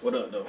What up, though?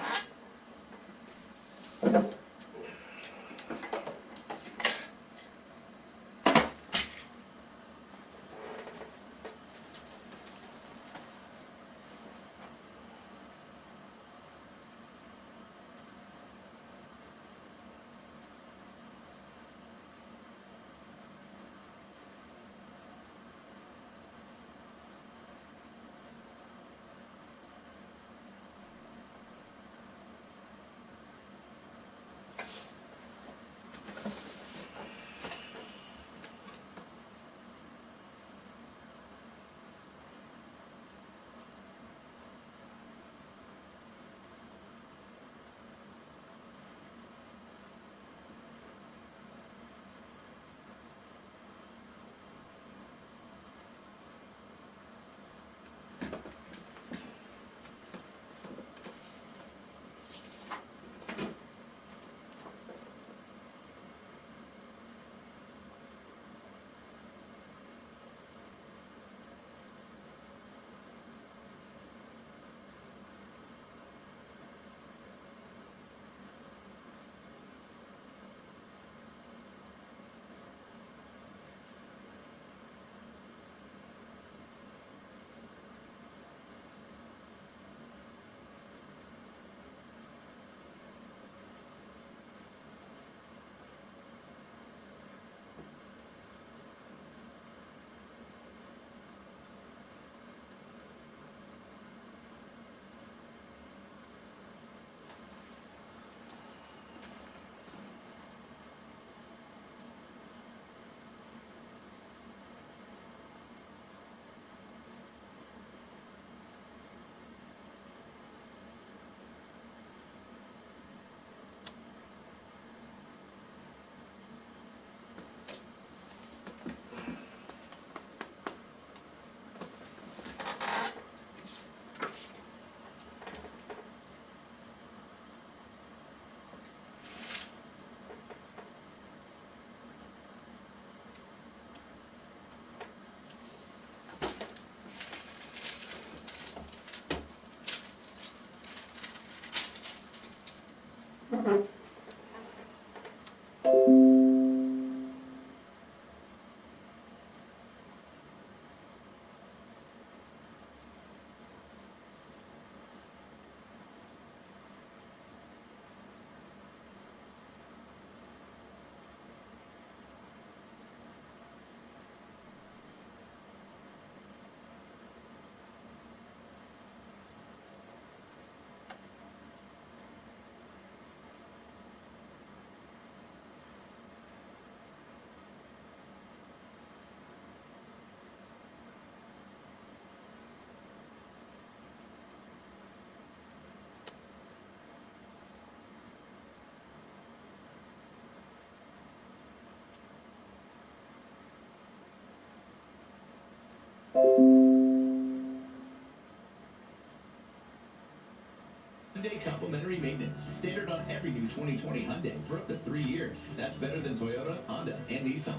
Hyundai complimentary maintenance. Standard on every new 2020 Hyundai for up to 3 years. That's better than Toyota, Honda, and Nissan.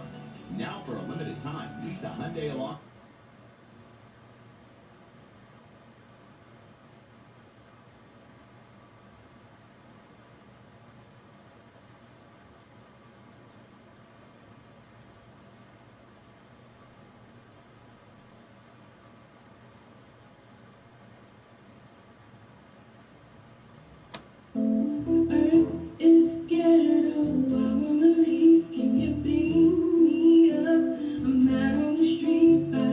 Now for a limited time, lease a Hyundai along. Is ghetto, I wanna leave. Can you pick me up? I'm out on the street.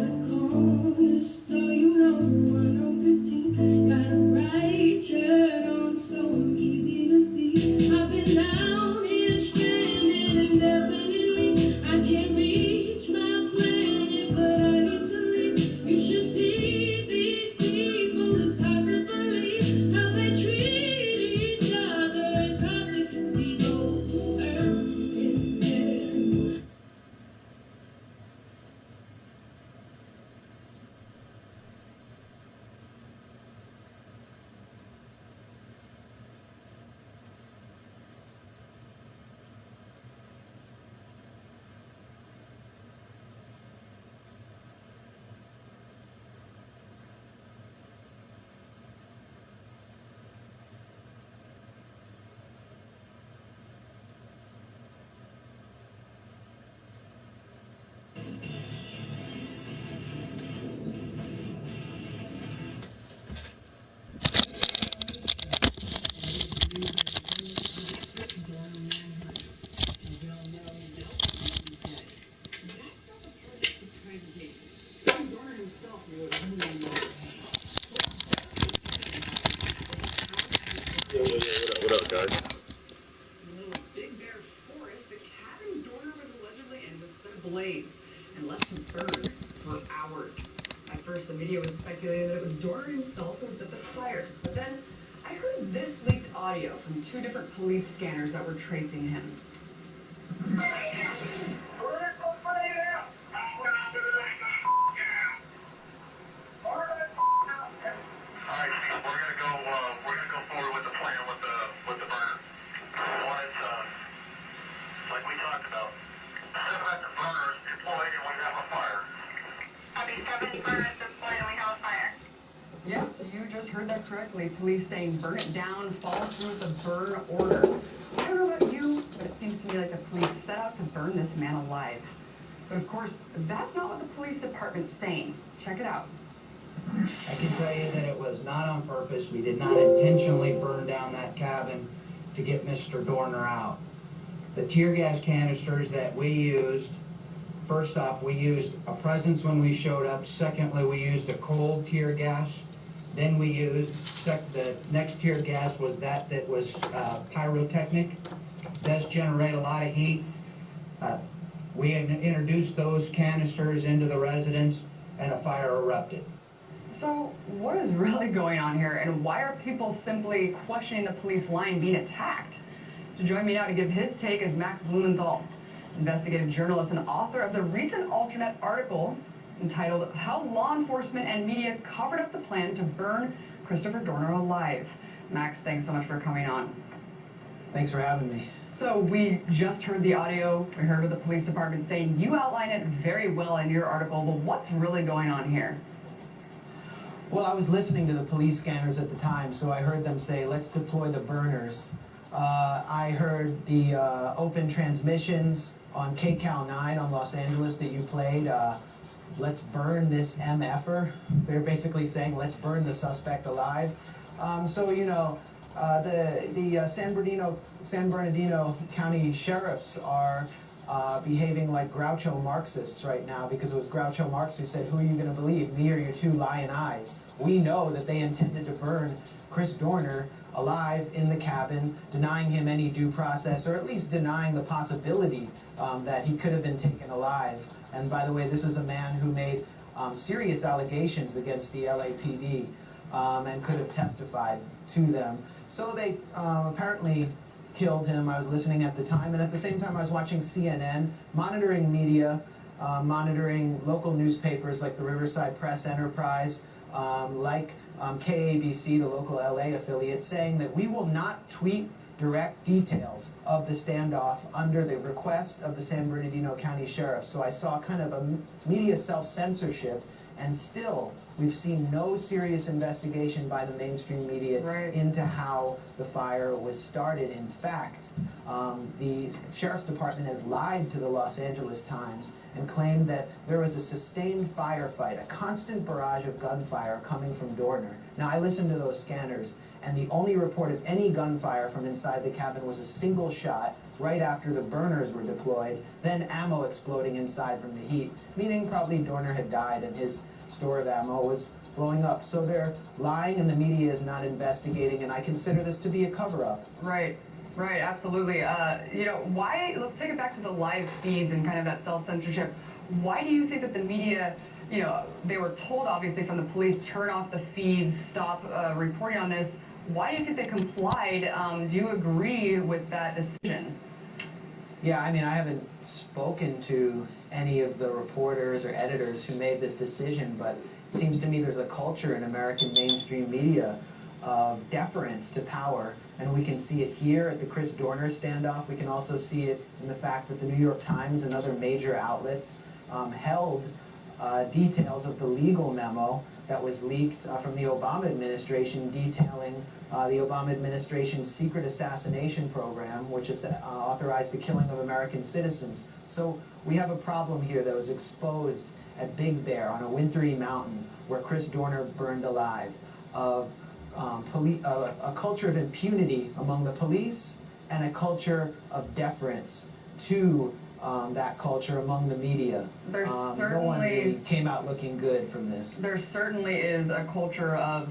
blaze and left to burn for hours. At first, the media was speculating that it was Dorner himself who had set the fire. But then I heard this leaked audio from 2 different police scanners that were tracing him. Yes, you just heard that correctly. Police saying burn it down, follow through with the burn order. I don't know about you, but it seems to me like the police set out to burn this man alive. But of course, that's not what the police department's saying. Check it out. I can tell you that it was not on purpose. We did not intentionally burn down that cabin to get Mr. Dorner out. The tear gas canisters that we used, first off, we used a presence when we showed up. Secondly, we used a cold tear gas. Then we used, the next tear gas was that was pyrotechnic. Does generate a lot of heat. We introduced those canisters into the residence and a fire erupted. So what is really going on here, and why are people simply questioning the police line being attacked? To join me now to give his take is Max Blumenthal, investigative journalist and author of the recent alternate article entitled How Law Enforcement and Media Covered Up the Plan to Burn Christopher Dorner Alive. Max, thanks so much for coming on. Thanks for having me. So we just heard the audio, we heard what the police department saying. You outline it very well in your article, but what's really going on here? Well, I was listening to the police scanners at the time, so I heard them say, let's deploy the burners. I heard the open transmissions on KCAL 9 on Los Angeles that you played. Let's burn this MFer. They're basically saying, let's burn the suspect alive. So, you know, the San Bernardino County sheriffs are behaving like Groucho Marxists right now, because it was Groucho Marx who said, who are you going to believe, me or your 2 lying eyes? We know that they intended to burn Chris Dorner alive in the cabin, denying him any due process, or at least denying the possibility that he could have been taken alive. And by the way, this is a man who made serious allegations against the LAPD and could have testified to them. So they apparently killed him. I was listening at the time, and at the same time I was watching CNN, monitoring media, monitoring local newspapers like the Riverside Press Enterprise, like KABC, the local LA affiliate, saying that we will not tweet direct details of the standoff under the request of the San Bernardino County Sheriff. So I saw kind of a media self-censorship, and still we've seen no serious investigation by the mainstream media into how the fire was started. In fact, the Sheriff's Department has lied to the Los Angeles Times and claimed that there was a sustained firefight, a constant barrage of gunfire coming from Dorner. Now, I listened to those scanners, and the only report of any gunfire from inside the cabin was a single shot right after the burners were deployed, then ammo exploding inside from the heat, meaning probably Dorner had died and his store of ammo was blowing up. So they're lying and the media is not investigating, and I consider this to be a cover-up. Right, absolutely. You know, why, let's take it back to the live feeds and kind of that self-censorship. Why do you think that the media, you know, they were told obviously from the police, turn off the feeds, stop reporting on this. Why do you think they complied? Do you agree with that decision? Yeah, I mean, I haven't spoken to any of the reporters or editors who made this decision, but it seems to me there's a culture in American mainstream media of deference to power, and we can see it here at the Chris Dorner standoff. We can also see it in the fact that the New York Times and other major outlets held details of the legal memo that was leaked from the Obama administration detailing the Obama administration's secret assassination program, which has authorized the killing of American citizens. So we have a problem here that was exposed at Big Bear on a wintry mountain where Chris Dorner burned alive, of a culture of impunity among the police and a culture of deference to that culture among the media. No one really came out looking good from this. There certainly is a culture of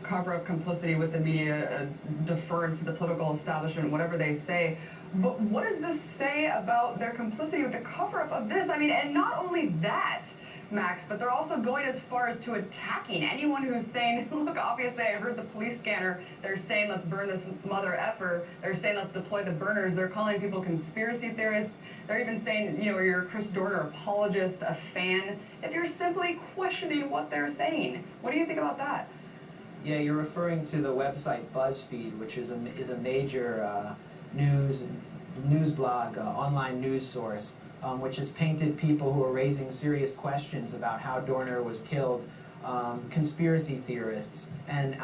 cover-up, complicity with the media, deference to the political establishment, whatever they say. But what does this say about their complicity with the cover-up of this? I mean, and not only that, Max, but they're also going as far as to attacking anyone who's saying, look, obviously I heard the police scanner, they're saying let's burn this mother effer, they're saying let's deploy the burners, they're calling people conspiracy theorists, they're even saying, you know, you're a Chris Dorner apologist, a fan, if you're simply questioning what they're saying. What do you think about that? Yeah, you're referring to the website BuzzFeed, which is a major news blog, online news source, which has painted people who are raising serious questions about how Dorner was killed, conspiracy theorists, and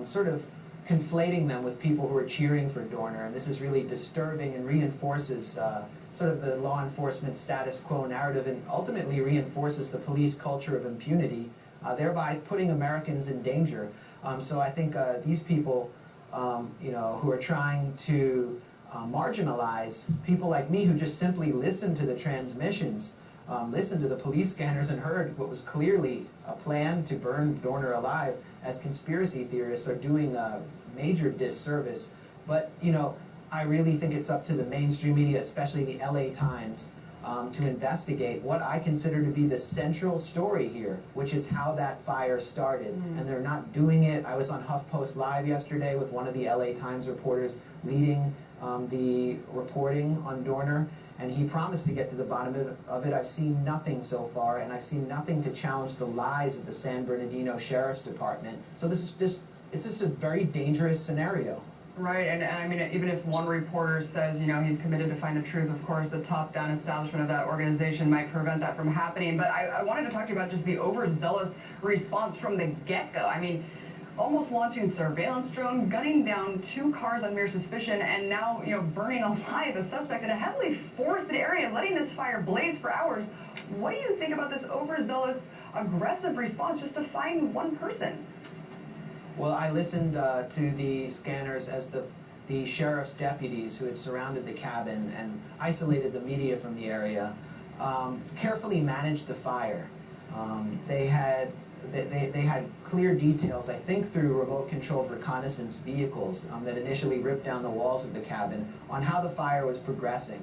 sort of conflating them with people who are cheering for Dorner. And this is really disturbing and reinforces sort of the law enforcement status quo narrative, and ultimately reinforces the police culture of impunity, thereby putting Americans in danger. So I think these people, you know, who are trying to marginalize people like me who just simply listened to the transmissions, listened to the police scanners and heard what was clearly a plan to burn Dorner alive, as conspiracy theorists are doing a major disservice. But, you know, I really think it's up to the mainstream media, especially the LA Times, to investigate what I consider to be the central story here, which is how that fire started. And they're not doing it. I was on HuffPost Live yesterday with one of the LA Times reporters leading the reporting on Dorner, and he promised to get to the bottom of it. I've seen nothing so far, and I've seen nothing to challenge the lies of the San Bernardino Sheriff's Department. So this is just, it's just a very dangerous scenario. Right, and I mean, even if one reporter says, you know, he's committed to find the truth, of course, the top-down establishment of that organization might prevent that from happening. But I wanted to talk to you about just the overzealous response from the get-go. I mean, almost launching surveillance drone, gunning down 2 cars on mere suspicion, and now, you know, burning alive a suspect in a heavily forested area, letting this fire blaze for hours. What do you think about this overzealous, aggressive response just to find one person? Well, I listened to the scanners as the sheriff's deputies who had surrounded the cabin and isolated the media from the area carefully managed the fire. They had clear details, I think through remote-controlled reconnaissance vehicles that initially ripped down the walls of the cabin, on how the fire was progressing.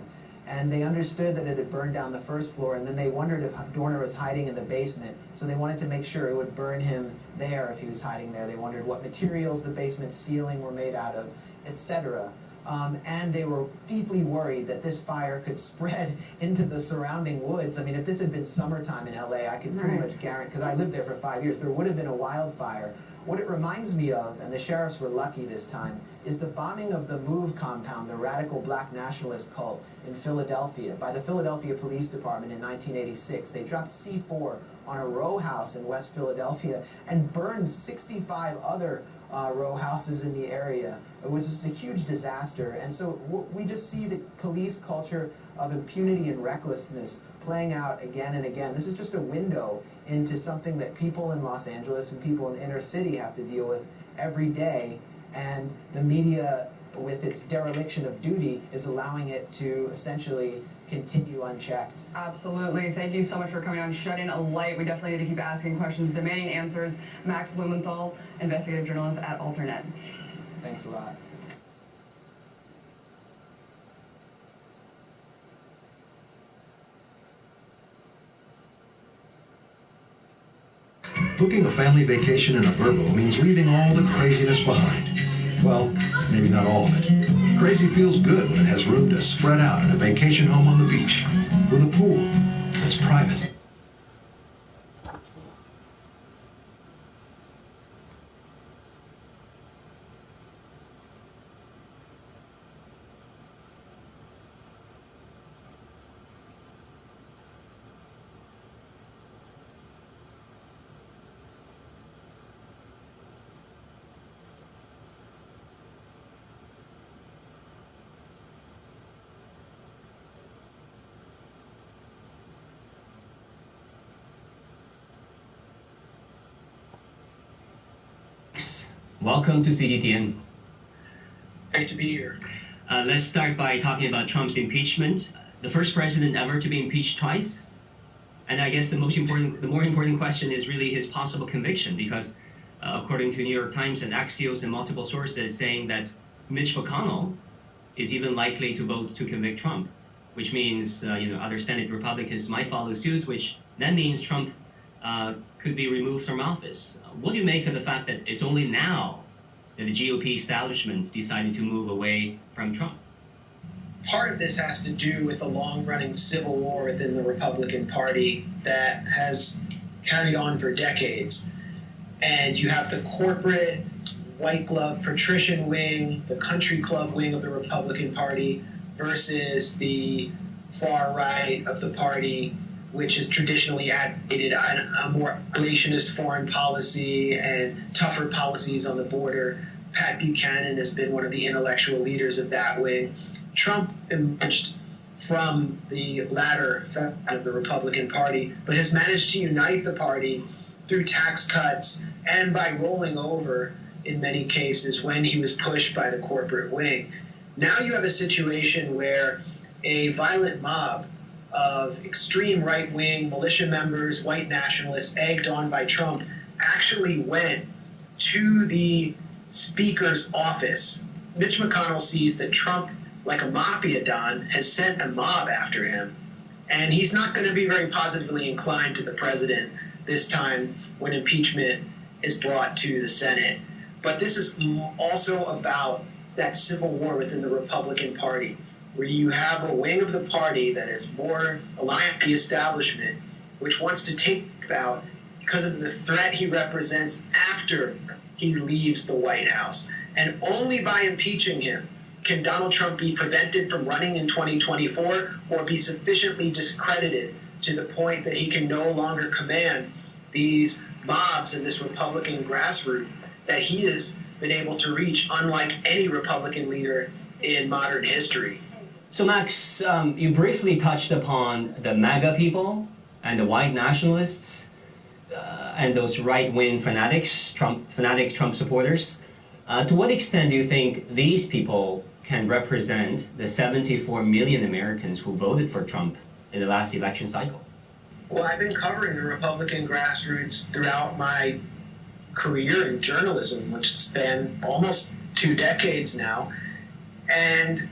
And they understood that it had burned down the first floor, and then they wondered if Dorner was hiding in the basement, so they wanted to make sure it would burn him there if he was hiding there. They wondered what materials the basement ceiling were made out of, etc. And they were deeply worried that this fire could spread into the surrounding woods. I mean, if this had been summertime in LA, I could pretty much guarantee, because I lived there for 5 years, there would have been a wildfire. What it reminds me of, and the sheriffs were lucky this time, is the bombing of the MOVE compound, the radical black nationalist cult in Philadelphia, by the Philadelphia Police Department in 1986. They dropped C4 on a row house in West Philadelphia and burned 65 other row houses in the area. It was just a huge disaster. And so we just see the police culture of impunity and recklessness playing out again and again. This is just a window into something that people in Los Angeles and people in the inner city have to deal with every day. And the media, with its dereliction of duty, is allowing it to essentially continue unchecked. Absolutely. Thank you so much for coming on, shedding a light. We definitely need to keep asking questions, demanding answers. Max Blumenthal, investigative journalist at Alternet. Thanks a lot. Booking a family vacation in a Vrbo means leaving all the craziness behind. Well, maybe not all of it. Crazy feels good when it has room to spread out in a vacation home on the beach with a pool that's private. Welcome to CGTN. Great to be here. Let's start by talking about Trump's impeachment. The first president ever to be impeached twice. And I guess the more important question is really his possible conviction, because according to New York Times and Axios and multiple sources, saying that Mitch McConnell is even likely to vote to convict Trump, which means other Senate Republicans might follow suit, which then means Trump could be removed from office. What do you make of the fact that it's only now that the GOP establishment decided to move away from Trump? Part of this has to do with the long-running civil war within the Republican Party that has carried on for decades. And you have the corporate, white glove patrician wing, the country club wing of the Republican Party versus the far right of the party, which has traditionally advocated a more abolitionist foreign policy and tougher policies on the border. Pat Buchanan has been one of the intellectual leaders of that wing. Trump emerged from the latter of the Republican Party, but has managed to unite the party through tax cuts and by rolling over in many cases when he was pushed by the corporate wing. Now you have a situation where a violent mob of extreme right-wing militia members, white nationalists, egged on by Trump, actually went to the Speaker's office. Mitch McConnell sees that Trump, like a mafia don, has sent a mob after him, and he's not going to be very positively inclined to the president this time when impeachment is brought to the Senate. But this is also about that civil war within the Republican Party, where you have a wing of the party that is more aligned with the establishment, which wants to take out because of the threat he represents after he leaves the White House. And only by impeaching him can Donald Trump be prevented from running in 2024 or be sufficiently discredited to the point that he can no longer command these mobs and this Republican grassroots that he has been able to reach, unlike any Republican leader in modern history. So Max, you briefly touched upon the MAGA people and the white nationalists and those right-wing fanatics, Trump supporters. To what extent do you think these people can represent the 74 million Americans who voted for Trump in the last election cycle? Well, I've been covering the Republican grassroots throughout my career in journalism, which spanned almost 2 decades now. And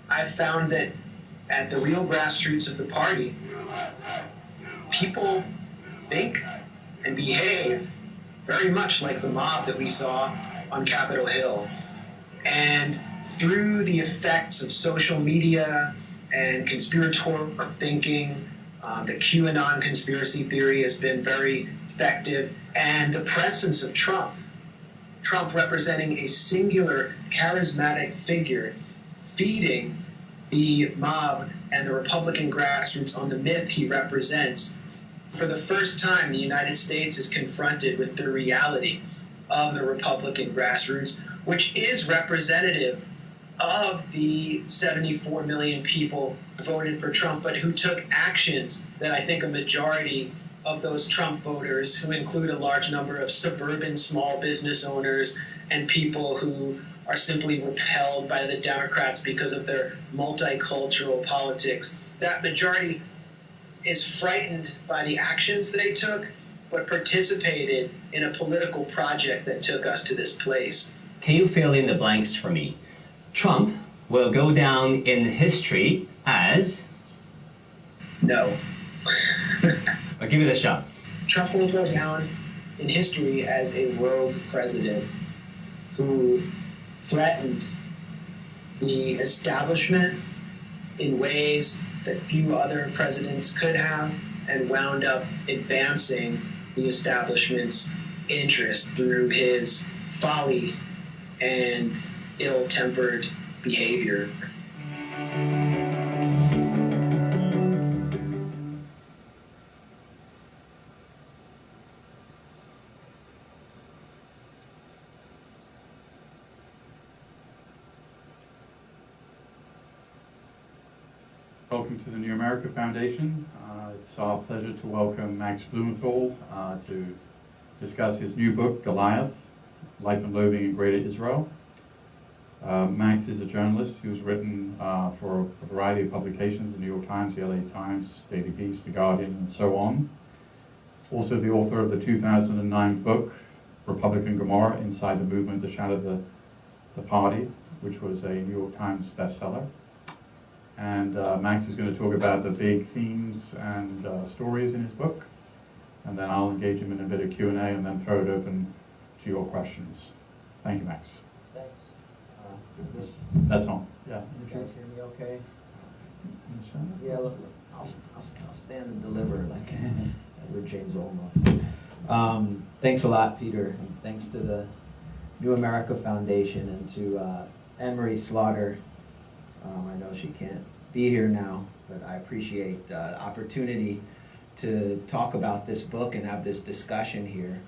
I've found that at the real grassroots of the party, people think and behave very much like the mob that we saw on Capitol Hill. And through the effects of social media and conspiratorial thinking, the QAnon conspiracy theory has been very effective, and the presence of Trump representing a singular charismatic figure, feeding the mob and the Republican grassroots on the myth he represents. For the first time, the United States is confronted with the reality of the Republican grassroots, which is representative of the 74 million people who voted for Trump, but who took actions that I think a majority of those Trump voters, who include a large number of suburban small business owners and people who are simply repelled by the Democrats because of their multicultural politics, that majority is frightened by the actions they took, but participated in a political project that took us to this place. Can you fill in the blanks for me? Trump will go down in history as? No. I'll give it a shot. Trump will go down in history as a rogue president who threatened the establishment in ways that few other presidents could have, and wound up advancing the establishment's interest through his folly and ill-tempered behavior. Welcome to the New America Foundation. It's our pleasure to welcome Max Blumenthal to discuss his new book, Goliath, Life and Loathing in Greater Israel. Max is a journalist who's written for a variety of publications, the New York Times, the LA Times, Daily Beast, The Guardian, and so on. Also the author of the 2009 book, Republican Gomorrah Inside the Movement That Shattered the Party, which was a New York Times bestseller. And Max is going to talk about the big themes and stories in his book. And then I'll engage him in a bit of Q&A and then throw it open to your questions. Thank you, Max. Thanks. Is this? That's on. Yeah. You guys hear me okay? Inside? Yeah, look, I'll stand and deliver like Edward James Olmos. Thanks a lot, Peter, and thanks to the New America Foundation and to Anne-Marie Slaughter. I know she can't be here now, but I appreciate the opportunity to talk about this book and have this discussion here.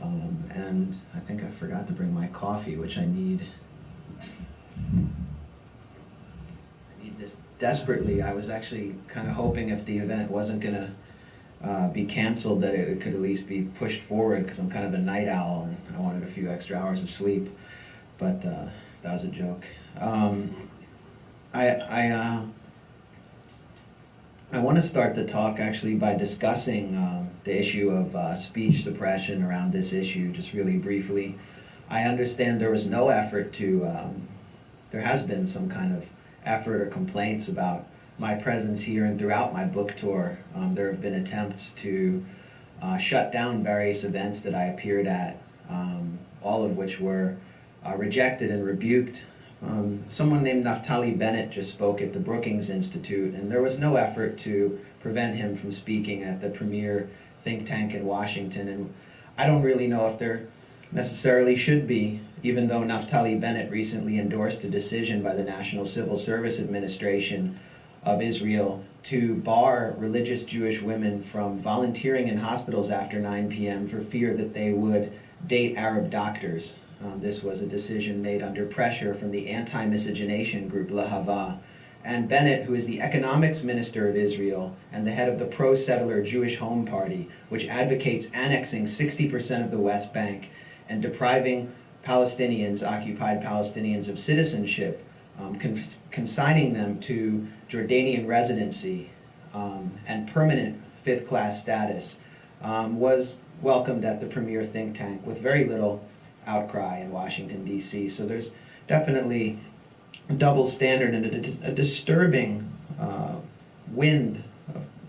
And I think I forgot to bring my coffee, which I need. This desperately. I was actually kind of hoping if the event wasn't going to be canceled that it could at least be pushed forward, because I'm kind of a night owl and I wanted a few extra hours of sleep, but that was a joke. I want to start the talk actually by discussing the issue of speech suppression around this issue, just really briefly. I understand there was no effort to, there has been some kind of effort or complaints about my presence here and throughout my book tour. There have been attempts to shut down various events that I appeared at, all of which were rejected and rebuked. Someone named Naftali Bennett just spoke at the Brookings Institute, and there was no effort to prevent him from speaking at the premier think tank in Washington. And I don't really know if there necessarily should be, even though Naftali Bennett recently endorsed a decision by the National Civil Service Administration of Israel to bar religious Jewish women from volunteering in hospitals after 9 p.m. for fear that they would date Arab doctors. This was a decision made under pressure from the anti-miscegenation group Lahava. And Bennett, who is the economics minister of Israel and the head of the pro-settler Jewish Home Party, which advocates annexing 60% of the West Bank and depriving Palestinians, occupied Palestinians, of citizenship, consigning them to Jordanian residency and permanent fifth-class status, was welcomed at the premier think tank with very little outcry in Washington, D.C. So there's definitely a double standard and a disturbing wind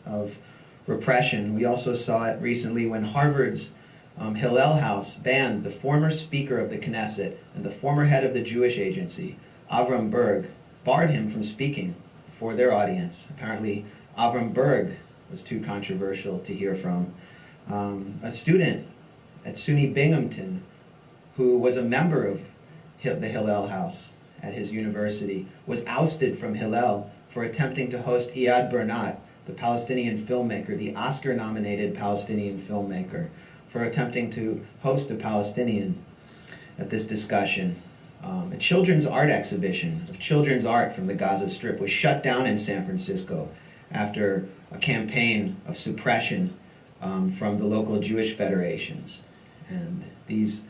of repression. We also saw it recently when Harvard's Hillel House banned the former Speaker of the Knesset and the former head of the Jewish Agency, Avram Berg, barred him from speaking for their audience. Apparently, Avram Berg was too controversial to hear from. A student at SUNY Binghamton, who was a member of the Hillel House at his university, was ousted from Hillel for attempting to host Iyad Bernat, the Palestinian filmmaker, the Oscar-nominated Palestinian filmmaker, for attempting to host a Palestinian at this discussion. A children's art exhibition of children's art from the Gaza Strip was shut down in San Francisco after a campaign of suppression from the local Jewish federations. And these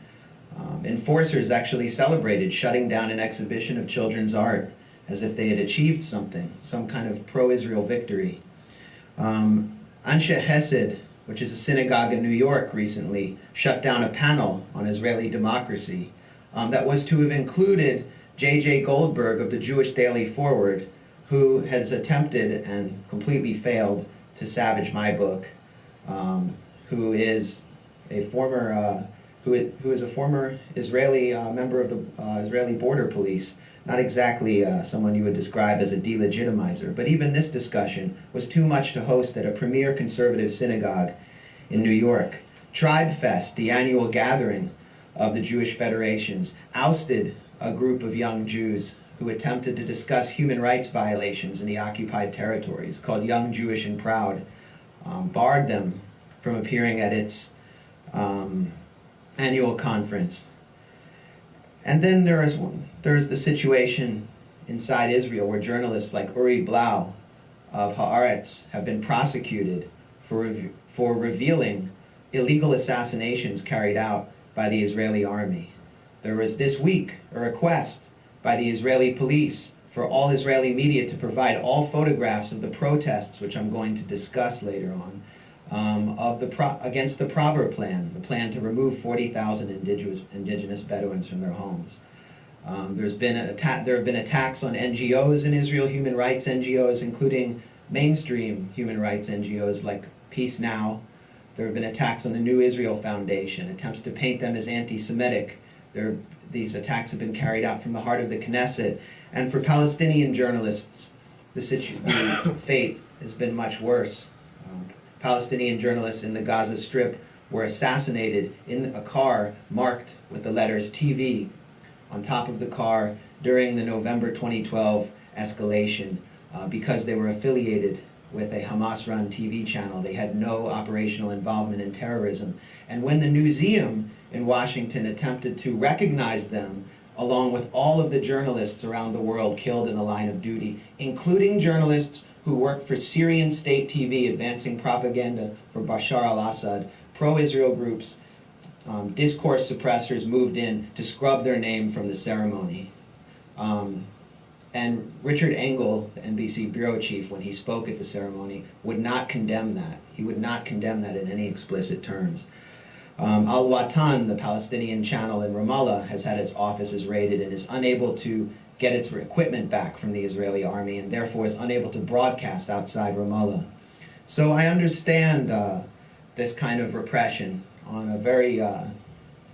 enforcers actually celebrated shutting down an exhibition of children's art as if they had achieved something, some kind of pro-Israel victory. Anshe Chesed, which is a synagogue in New York, recently shut down a panel on Israeli democracy that was to have included J.J. Goldberg of the Jewish Daily Forward, who has attempted and completely failed to savage my book, who is a former Israeli member of the Israeli border police. Not exactly someone you would describe as a delegitimizer, but even this discussion was too much to host at a premier conservative synagogue in New York. Tribe Fest, the annual gathering of the Jewish federations, ousted a group of young Jews who attempted to discuss human rights violations in the occupied territories, called Young Jewish and Proud, barred them from appearing at its annual conference. And then there is the situation inside Israel where journalists like Uri Blau of Haaretz have been prosecuted for revealing illegal assassinations carried out by the Israeli army. There was this week a request by the Israeli police for all Israeli media to provide all photographs of the protests, which I'm going to discuss later against the Prover Plan, the plan to remove 40,000 indigenous Bedouins from their homes. There have been attacks on NGOs in Israel, human rights NGOs, including mainstream human rights NGOs like Peace Now. There have been attacks on the New Israel Foundation, attempts to paint them as anti-Semitic. These attacks have been carried out from the heart of the Knesset. And for Palestinian journalists, the fate has been much worse. Palestinian journalists in the Gaza Strip were assassinated in a car marked with the letters TV on top of the car during the November 2012 escalation because they were affiliated with a Hamas-run TV channel. They had no operational involvement in terrorism. And when the museum in Washington attempted to recognize them, along with all of the journalists around the world killed in the line of duty, including journalists who worked for Syrian state TV advancing propaganda for Bashar al-Assad, pro-Israel groups, discourse suppressors moved in to scrub their name from the ceremony. And Richard Engel, the NBC bureau chief, when he spoke at the ceremony, would not condemn that. He would not condemn that in any explicit terms. Al-Watan, the Palestinian channel in Ramallah, has had its offices raided and is unable to get its equipment back from the Israeli army and therefore is unable to broadcast outside Ramallah. So I understand this kind of repression on a very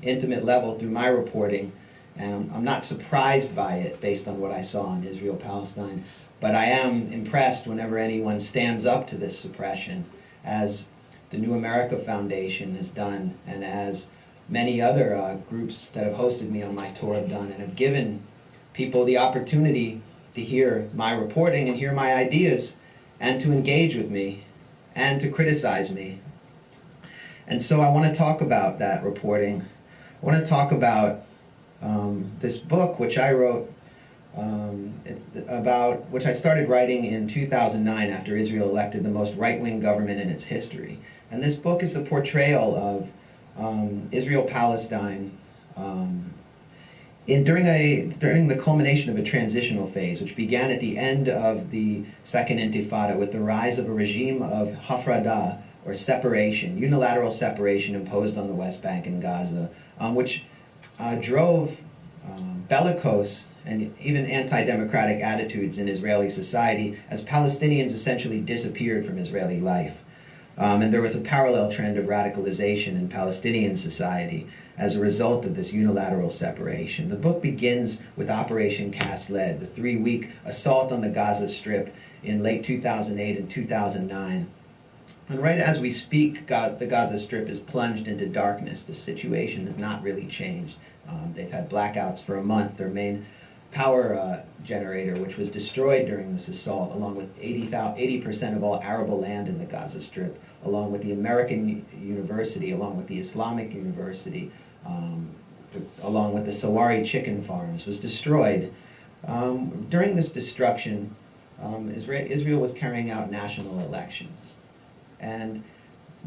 intimate level through my reporting, and I'm not surprised by it based on what I saw in Israel-Palestine, but I am impressed whenever anyone stands up to this suppression, as the New America Foundation has done, and as many other groups that have hosted me on my tour have done, and have given people the opportunity to hear my reporting and hear my ideas, and to engage with me, and to criticize me. And so I want to talk about that reporting. I want to talk about this book, which I wrote, which I started writing in 2009 after Israel elected the most right-wing government in its history. And this book is a portrayal of Israel-Palestine during the culmination of a transitional phase, which began at the end of the Second Intifada with the rise of a regime of hafradah, or separation, unilateral separation imposed on the West Bank and Gaza, which drove bellicose and even anti-democratic attitudes in Israeli society as Palestinians essentially disappeared from Israeli life. And there was a parallel trend of radicalization in Palestinian society as a result of this unilateral separation. The book begins with Operation Cast Lead, the 3-week assault on the Gaza Strip in late 2008 and 2009. And right as we speak, the Gaza Strip is plunged into darkness. The situation has not really changed. They've had blackouts for a month. Their main power generator, which was destroyed during this assault, along with 80% of all arable land in the Gaza Strip, along with the American University, along with the Islamic University, along with the Sawari chicken farms, was destroyed. During this destruction, Israel was carrying out national elections. And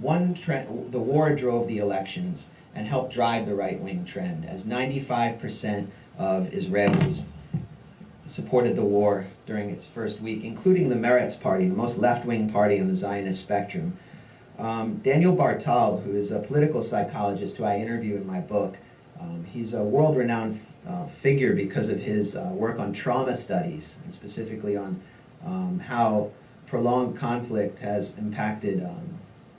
the war drove the elections and helped drive the right-wing trend, as 95% of Israelis supported the war during its first week, including the Meretz Party, the most left-wing party on the Zionist spectrum. Daniel Bartal, who is a political psychologist who I interview in my book, he's a world-renowned figure because of his work on trauma studies, and specifically on how prolonged conflict has impacted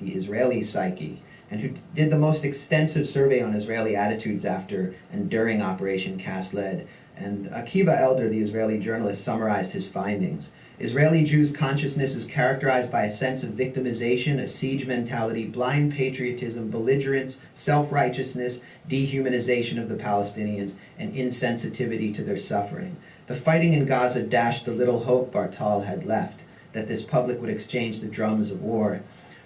the Israeli psyche, and who did the most extensive survey on Israeli attitudes after and during Operation Cast Lead. And Akiva Elder, the Israeli journalist, summarized his findings. Israeli Jews' consciousness is characterized by a sense of victimization, a siege mentality, blind patriotism, belligerence, self-righteousness, dehumanization of the Palestinians, and insensitivity to their suffering. The fighting in Gaza dashed the little hope Bartal had left, that this public would exchange the drums of war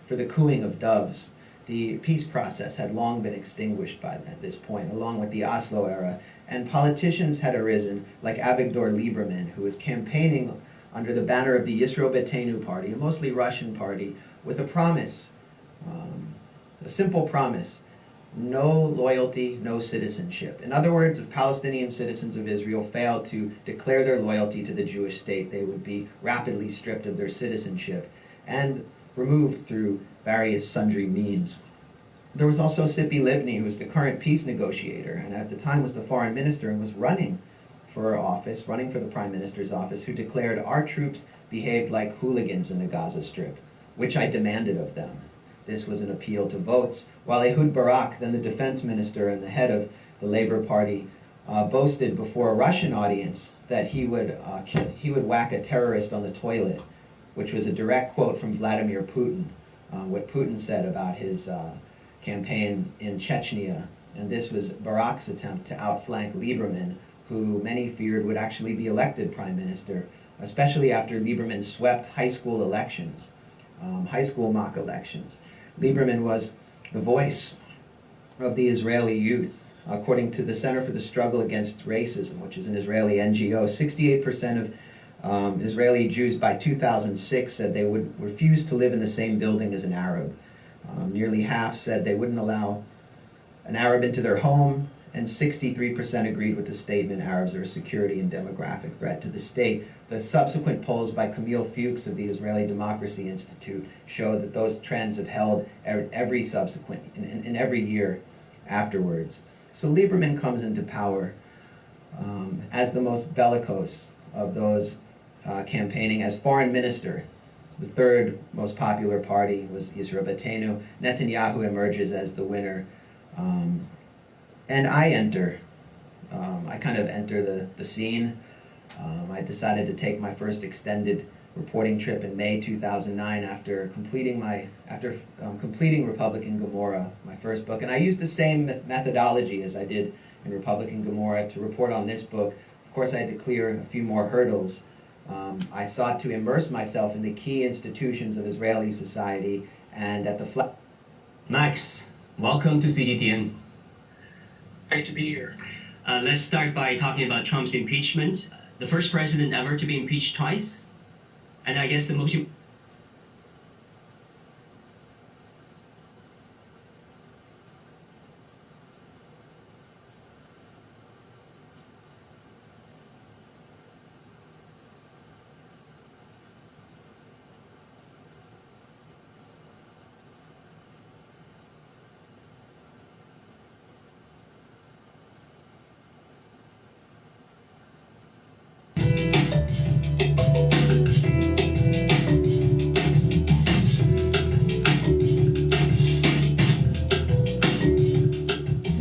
for the cooing of doves. The peace process had long been extinguished at this point, along with the Oslo era, and politicians had arisen, like Avigdor Lieberman, who was campaigning under the banner of the Yisroel Beitenu party, a mostly Russian party, with a promise, a simple promise: no loyalty, no citizenship. In other words, if Palestinian citizens of Israel failed to declare their loyalty to the Jewish state, they would be rapidly stripped of their citizenship. And removed through various sundry means. There was also Tzipi Livni, who was the current peace negotiator, and at the time was the foreign minister and was running for office, running for the prime minister's office, who declared, "Our troops behaved like hooligans in the Gaza Strip, which I demanded of them." This was an appeal to votes, while Ehud Barak, then the defense minister and the head of the Labour Party, boasted before a Russian audience that he would whack a terrorist on the toilet, which was a direct quote from Vladimir Putin, what Putin said about his campaign in Chechnya. And this was Barak's attempt to outflank Lieberman, who many feared would actually be elected prime minister, especially after Lieberman swept high school elections, high school mock elections. Lieberman was the voice of the Israeli youth. According to the Center for the Struggle Against Racism, which is an Israeli NGO, 68% of Israeli Jews by 2006 said they would refuse to live in the same building as an Arab. Nearly half said they wouldn't allow an Arab into their home, and 63% agreed with the statement, Arabs are a security and demographic threat to the state. The subsequent polls by Camille Fuchs of the Israeli Democracy Institute show that those trends have held every subsequent, in every year afterwards. So Lieberman comes into power as the most bellicose of those campaigning as foreign minister. The third most popular party was Yisrael Beitenu. Netanyahu emerges as the winner. And I kind of enter the scene. I decided to take my first extended reporting trip in May 2009 after completing Republican Gomorrah, my first book. And I used the same methodology as I did in Republican Gomorrah to report on this book. Of course, I had to clear a few more hurdles. I sought to immerse myself in the key institutions of Israeli society and at the Max, welcome to CGTN. Great to be here. Let's start by talking about Trump's impeachment. The first president ever to be impeached twice. And I guess the most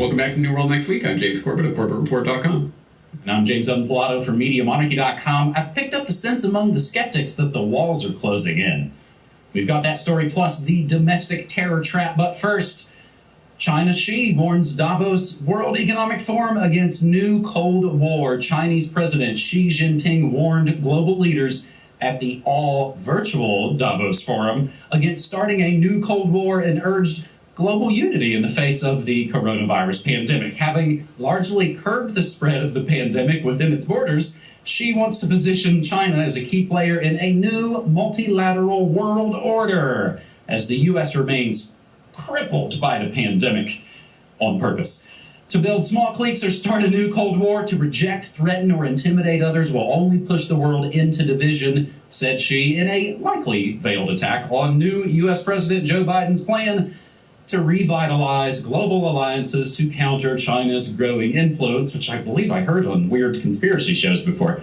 Welcome back to New World Next Week. I'm James Corbett of CorbettReport.com. And I'm James Pilato from MediaMonarchy.com. I've picked up the sense among the skeptics that the walls are closing in. We've got that story plus the domestic terror trap. But first, China Xi warns Davos World Economic Forum against new Cold War. Chinese President Xi Jinping warned global leaders at the all-virtual Davos Forum against starting a new Cold War and urged global unity in the face of the coronavirus pandemic. Having largely curbed the spread of the pandemic within its borders, Xi wants to position China as a key player in a new multilateral world order as the U.S. remains crippled by the pandemic on purpose. To build small cliques or start a new Cold War, to reject, threaten, or intimidate others will only push the world into division, said Xi in a likely veiled attack on new U.S. President Joe Biden's plan to revitalize global alliances to counter China's growing influence, which I believe I heard on weird conspiracy shows before.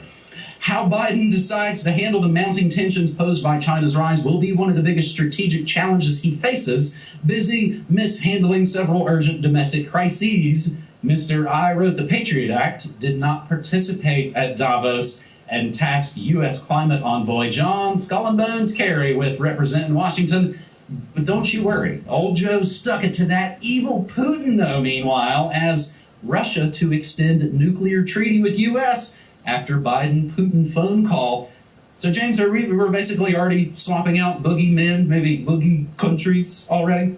How Biden decides to handle the mounting tensions posed by China's rise will be one of the biggest strategic challenges he faces. Busy mishandling several urgent domestic crises, Mr. I Wrote the Patriot Act did not participate at Davos and tasked U.S. climate envoy John Skull and Bones Kerry with representing Washington. But don't you worry, old Joe stuck it to that evil Putin, though, meanwhile, as Russia to extend nuclear treaty with U.S. after Biden-Putin phone call. So, James, we're basically already swapping out boogie men, maybe boogie countries already?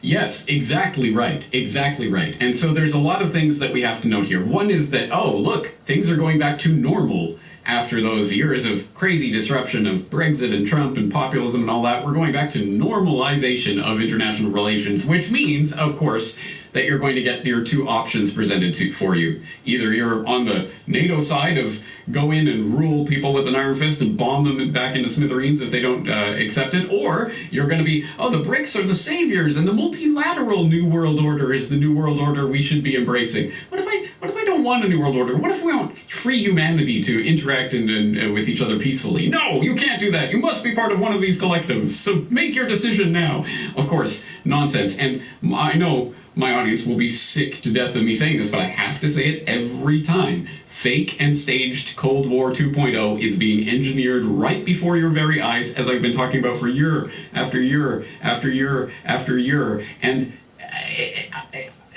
Yes, exactly right. Exactly right. And so there's a lot of things that we have to note here. One is that, oh, look, things are going back to normal. after those years of crazy disruption of Brexit and Trump and populism and all that, we're going back to normalization of international relations, which means, of course, that you're going to get your two options presented for you. Either you're on the NATO side of go in and rule people with an iron fist and bomb them back into smithereens if they don't accept it, or you're going to be, oh, the BRICS are the saviors and the multilateral new world order is the new world order we should be embracing. What if I don't want a new world order? What if we want free humanity to interact and with each other peacefully? No, you can't do that. You must be part of one of these collectives. So make your decision now. Of course, nonsense. And I know my audience will be sick to death of me saying this, but I have to say it every time. Fake and staged Cold War 2.0 is being engineered right before your very eyes, as I've been talking about for year after year after year after year. And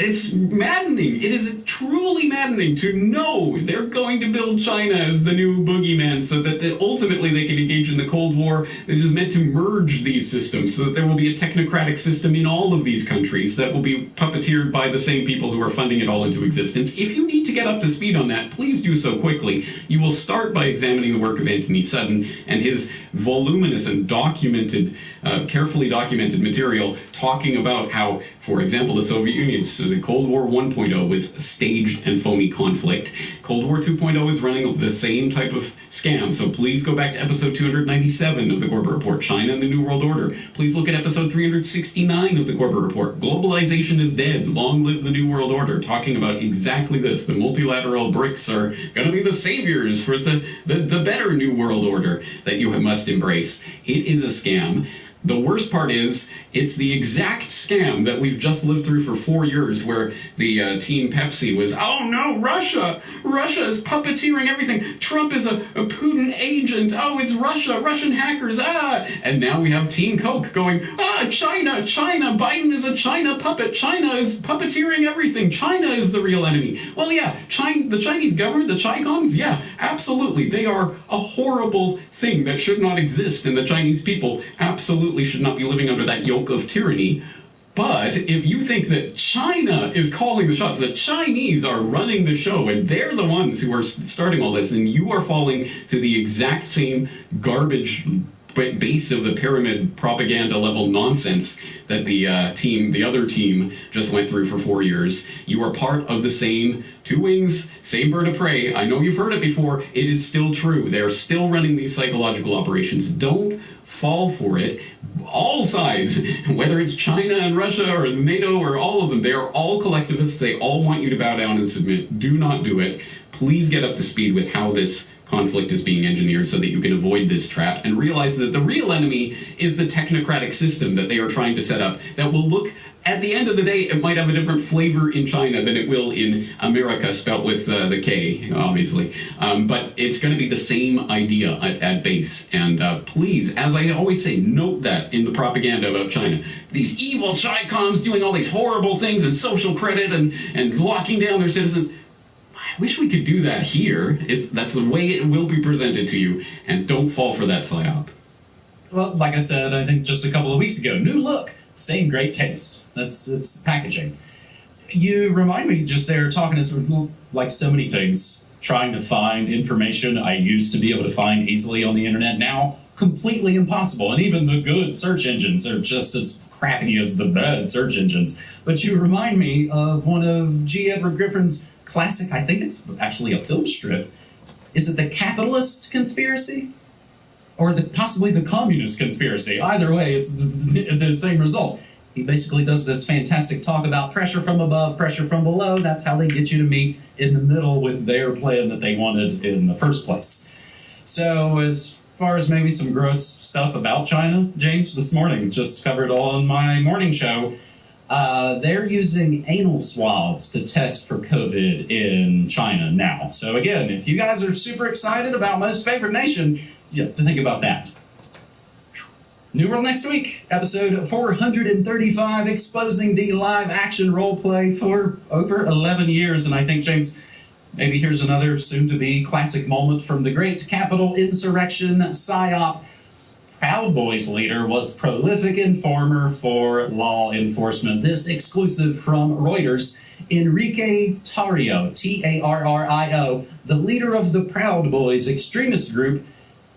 it's maddening. It is truly maddening to know they're going to build China as the new boogeyman so that ultimately they can engage in the Cold War that is meant to merge these systems so that there will be a technocratic system in all of these countries that will be puppeteered by the same people who are funding it all into existence. If you need to get up to speed on that, please do so quickly. You will start by examining the work of Anthony Sutton and his voluminous and documented, carefully documented material talking about how, for example, the Soviet Union, so the Cold War 1.0 was a staged and phony conflict. Cold War 2.0 is running the same type of scam. So please go back to episode 297 of the Corbett Report, China and the New World Order. Please look at episode 369 of the Corbett Report, Globalization is Dead, Long Live the New World Order, talking about exactly this. The multilateral BRICS are going to be the saviors for the better New World Order that you must embrace. It is a scam. The worst part is it's the exact scam that we've just lived through for 4 years where the Team Pepsi was, oh no, Russia is puppeteering everything. Trump is a Putin agent. Oh, it's Russian hackers. And now we have Team Coke going, China, Biden is a China puppet. China is puppeteering everything. China is the real enemy. Well, yeah, the Chinese government, the Chicoms, yeah, absolutely. They are a horrible thing that should not exist, and the Chinese people absolutely should not be living under that yoke of tyranny. But if you think that China is calling the shots, the Chinese are running the show, and they're the ones who are starting all this, and you are falling to the exact same garbage base of the pyramid propaganda level nonsense that the other team just went through for 4 years. You are part of the same two wings, same bird of prey. I know you've heard it before. It is still true. They are still running these psychological operations. Don't fall for it. All sides, whether it's China and Russia or NATO or all of them, they are all collectivists. They all want you to bow down and submit. Do not do it. Please get up to speed with how this conflict is being engineered so that you can avoid this trap and realize that the real enemy is the technocratic system that they are trying to set up that will look, at the end of the day, it might have a different flavor in China than it will in America, spelt with the K, obviously. But it's going to be the same idea at base. And please, as I always say, note that in the propaganda about China. These evil Chicoms doing all these horrible things and social credit and locking down their citizens. I wish we could do that here. That's the way it will be presented to you, and don't fall for that psyop. Well, like I said, I think just a couple of weeks ago, new look, same great taste. It's packaging. You remind me just there talking to like so many things, trying to find information I used to be able to find easily on the internet, now completely impossible. And even the good search engines are just as crappy as the bad search engines. But you remind me of one of G. Edward Griffin's classic, I think it's actually a film strip. Is it The Capitalist Conspiracy? Or possibly The Communist Conspiracy? Either way, it's the same result. He basically does this fantastic talk about pressure from above, pressure from below. That's how they get you to meet in the middle with their plan that they wanted in the first place. So as far as maybe some gross stuff about China, James, this morning, just covered on my morning show, they're using anal swabs to test for COVID in China now. So again, if you guys are super excited about Most Favored Nation, you have to think about that. New World next week, episode 435, exposing the live action role play for over 11 years. And I think, James, maybe here's another soon-to-be classic moment from the great Capitol insurrection psyop. Proud Boys leader was prolific informer for law enforcement. This exclusive from Reuters. Enrique Tarrio, Tarrio, the leader of the Proud Boys extremist group,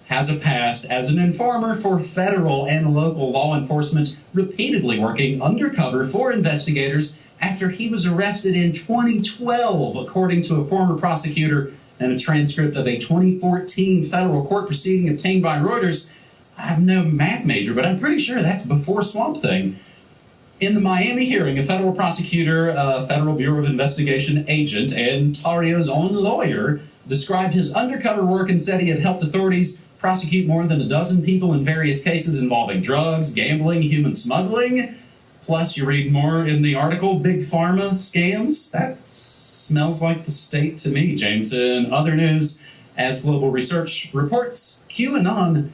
has a past as an informer for federal and local law enforcement, repeatedly working undercover for investigators after he was arrested in 2012, according to a former prosecutor and a transcript of a 2014 federal court proceeding obtained by Reuters. I'm no math major, but I'm pretty sure that's before Swamp Thing. In the Miami hearing, a federal prosecutor, a Federal Bureau of Investigation agent, and Tarrio's own lawyer described his undercover work and said he had helped authorities prosecute more than a dozen people in various cases involving drugs, gambling, human smuggling. Plus, you read more in the article, big pharma scams. That smells like the state to me, James. In other news, as Global Research reports, QAnon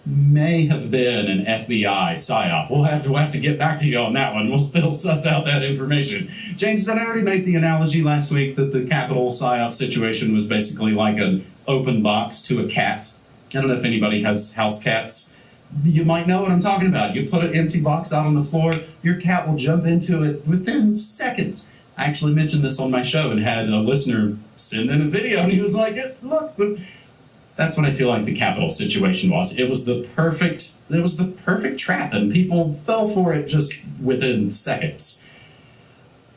may have been an FBI psyop. We'll have to get back to you on that one. We'll still suss out that information. James, did I already make the analogy last week that the Capitol psyop situation was basically like an open box to a cat? I don't know if anybody has house cats. You might know what I'm talking about. You put an empty box out on the floor, your cat will jump into it within seconds. I actually mentioned this on my show and had a listener send in a video, and he was like, look, that's what I feel like the Capitol situation was. It was the perfect trap, and people fell for it just within seconds.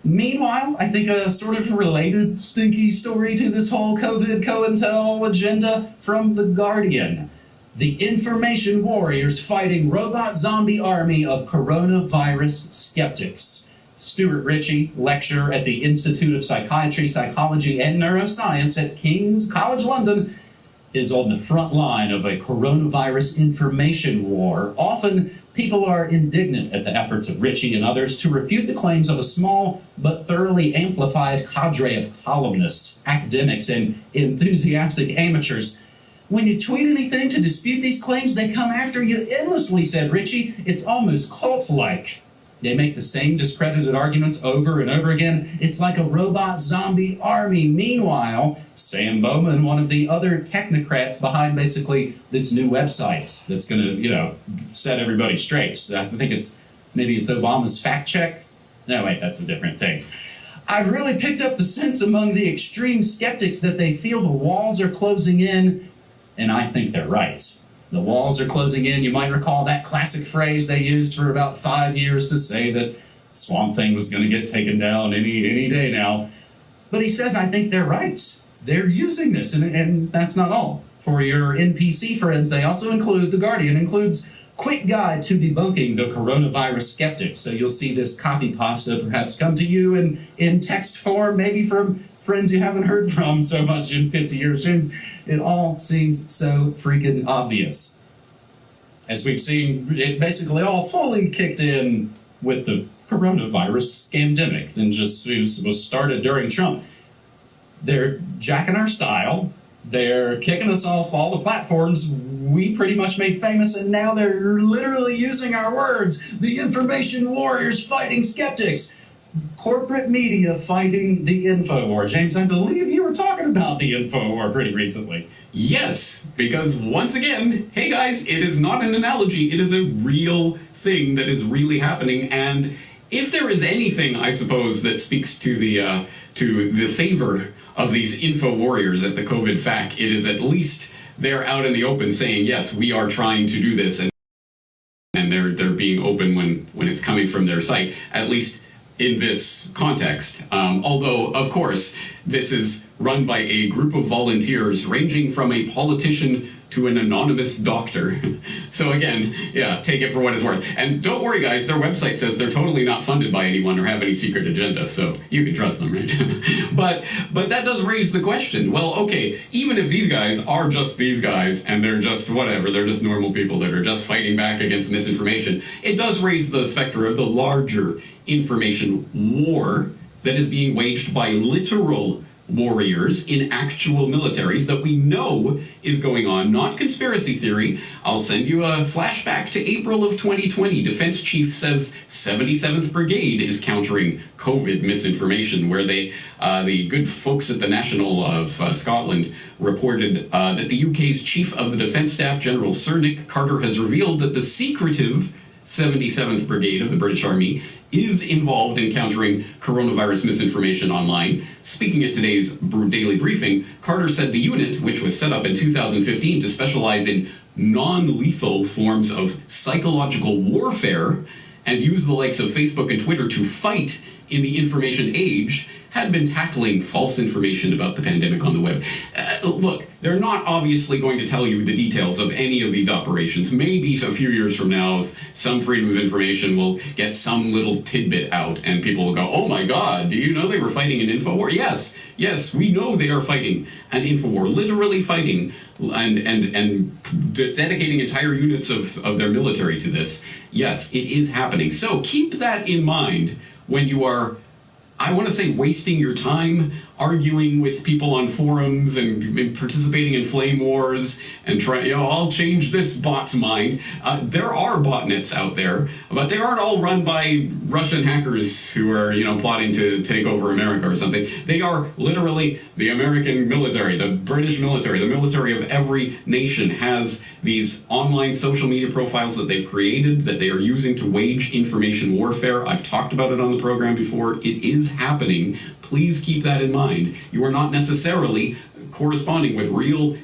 Meanwhile, I think a sort of related stinky story to this whole COVID COINTEL agenda from The Guardian. The information warriors fighting robot zombie army of coronavirus skeptics. Stuart Ritchie, lecturer at the Institute of Psychiatry, Psychology, and Neuroscience at King's College London, is on the front line of a coronavirus information war. Often, people are indignant at the efforts of Ritchie and others to refute the claims of a small but thoroughly amplified cadre of columnists, academics, and enthusiastic amateurs. When you tweet anything to dispute these claims, they come after you endlessly, said Ritchie. It's almost cult-like. They make the same discredited arguments over and over again. It's like a robot zombie army. Meanwhile, Sam Bowman, one of the other technocrats behind basically this new website that's going to, set everybody straight. So I think maybe it's Obama's fact check. No, wait, that's a different thing. I've really picked up the sense among the extreme skeptics that they feel the walls are closing in, and I think they're right. The walls are closing in. You might recall that classic phrase they used for about 5 years to say that Swamp Thing was going to get taken down any day now. But he says, I think they're right. They're using this, and that's not all. For your NPC friends, they also include, The Guardian includes Quick Guide to Debunking the Coronavirus Skeptics. So you'll see this copy pasta perhaps come to you in text form, maybe from friends you haven't heard from so much in 50 years. James, it all seems so freaking obvious. As we've seen, it basically all fully kicked in with the coronavirus scamdemic and just was started during Trump. They're jacking our style. They're kicking us off all the platforms we pretty much made famous, and now they're literally using our words. The information warriors fighting skeptics. Corporate media fighting the info war. James, I believe you were talking about the info war pretty recently. Yes, because once again, hey guys, it is not an analogy. It is a real thing that is really happening. And if there is anything, I suppose, that speaks to the favor of these info warriors at the COVID FAQ, it is at least they're out in the open saying, yes, we are trying to do this, and they're being open when it's coming from their site, at least in this context. Although, of course, this is run by a group of volunteers ranging from a politician to an anonymous doctor. So again, yeah, take it for what it's worth. And don't worry, guys, their website says they're totally not funded by anyone or have any secret agenda, so you can trust them, right? But that does raise the question. Well, okay, even if these guys are just these guys and they're just whatever, they're just normal people that are just fighting back against misinformation, it does raise the specter of the larger information war that is being waged by literal warriors in actual militaries that we know is going on, not conspiracy theory. I'll send you a flashback to April of 2020. Defense Chief says 77th Brigade is countering COVID misinformation, where they, the good folks at the National of Scotland reported that the UK's Chief of the Defence Staff, General Sir Nick Carter, has revealed that the secretive 77th Brigade of the British Army is involved in countering coronavirus misinformation online. Speaking at today's daily briefing, Carter said the unit, which was set up in 2015 to specialize in non-lethal forms of psychological warfare and use the likes of Facebook and Twitter to fight in the information age, had been tackling false information about the pandemic on the web. Look, they're not obviously going to tell you the details of any of these operations. Maybe a few years from now, some Freedom of Information will get some little tidbit out and people will go, oh my God, do you know they were fighting an infowar? Yes, we know they are fighting an infowar, literally fighting and dedicating entire units of their military to this. Yes, it is happening. So keep that in mind when you are, I want to say, wasting your time arguing with people on forums and participating in flame wars and trying, I'll change this bot's mind. There are botnets out there, but they aren't all run by Russian hackers who are, plotting to take over America or something. They are literally the American military, the British military, the military of every nation has these online social media profiles that they've created that they are using to wage information warfare. I've talked about it on the program before. It is happening. Please keep that in mind. You are not necessarily corresponding with real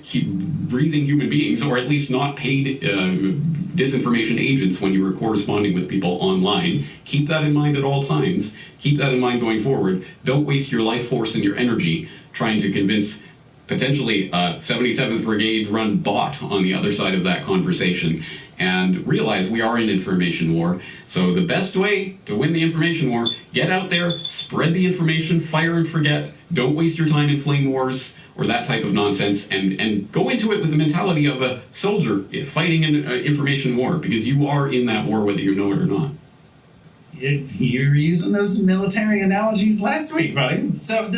breathing human beings, or at least not paid disinformation agents when you are corresponding with people online. Keep that in mind at all times. Keep that in mind going forward. Don't waste your life force and your energy trying to convince potentially a 77th Brigade run bot on the other side of that conversation. And realize we are in information war. So the best way to win the information war, get out there, spread the information, fire and forget. Don't waste your time in flame wars or that type of nonsense, and go into it with the mentality of a soldier fighting an information war, because you are in that war whether you know it or not. You were using those military analogies last week, buddy. So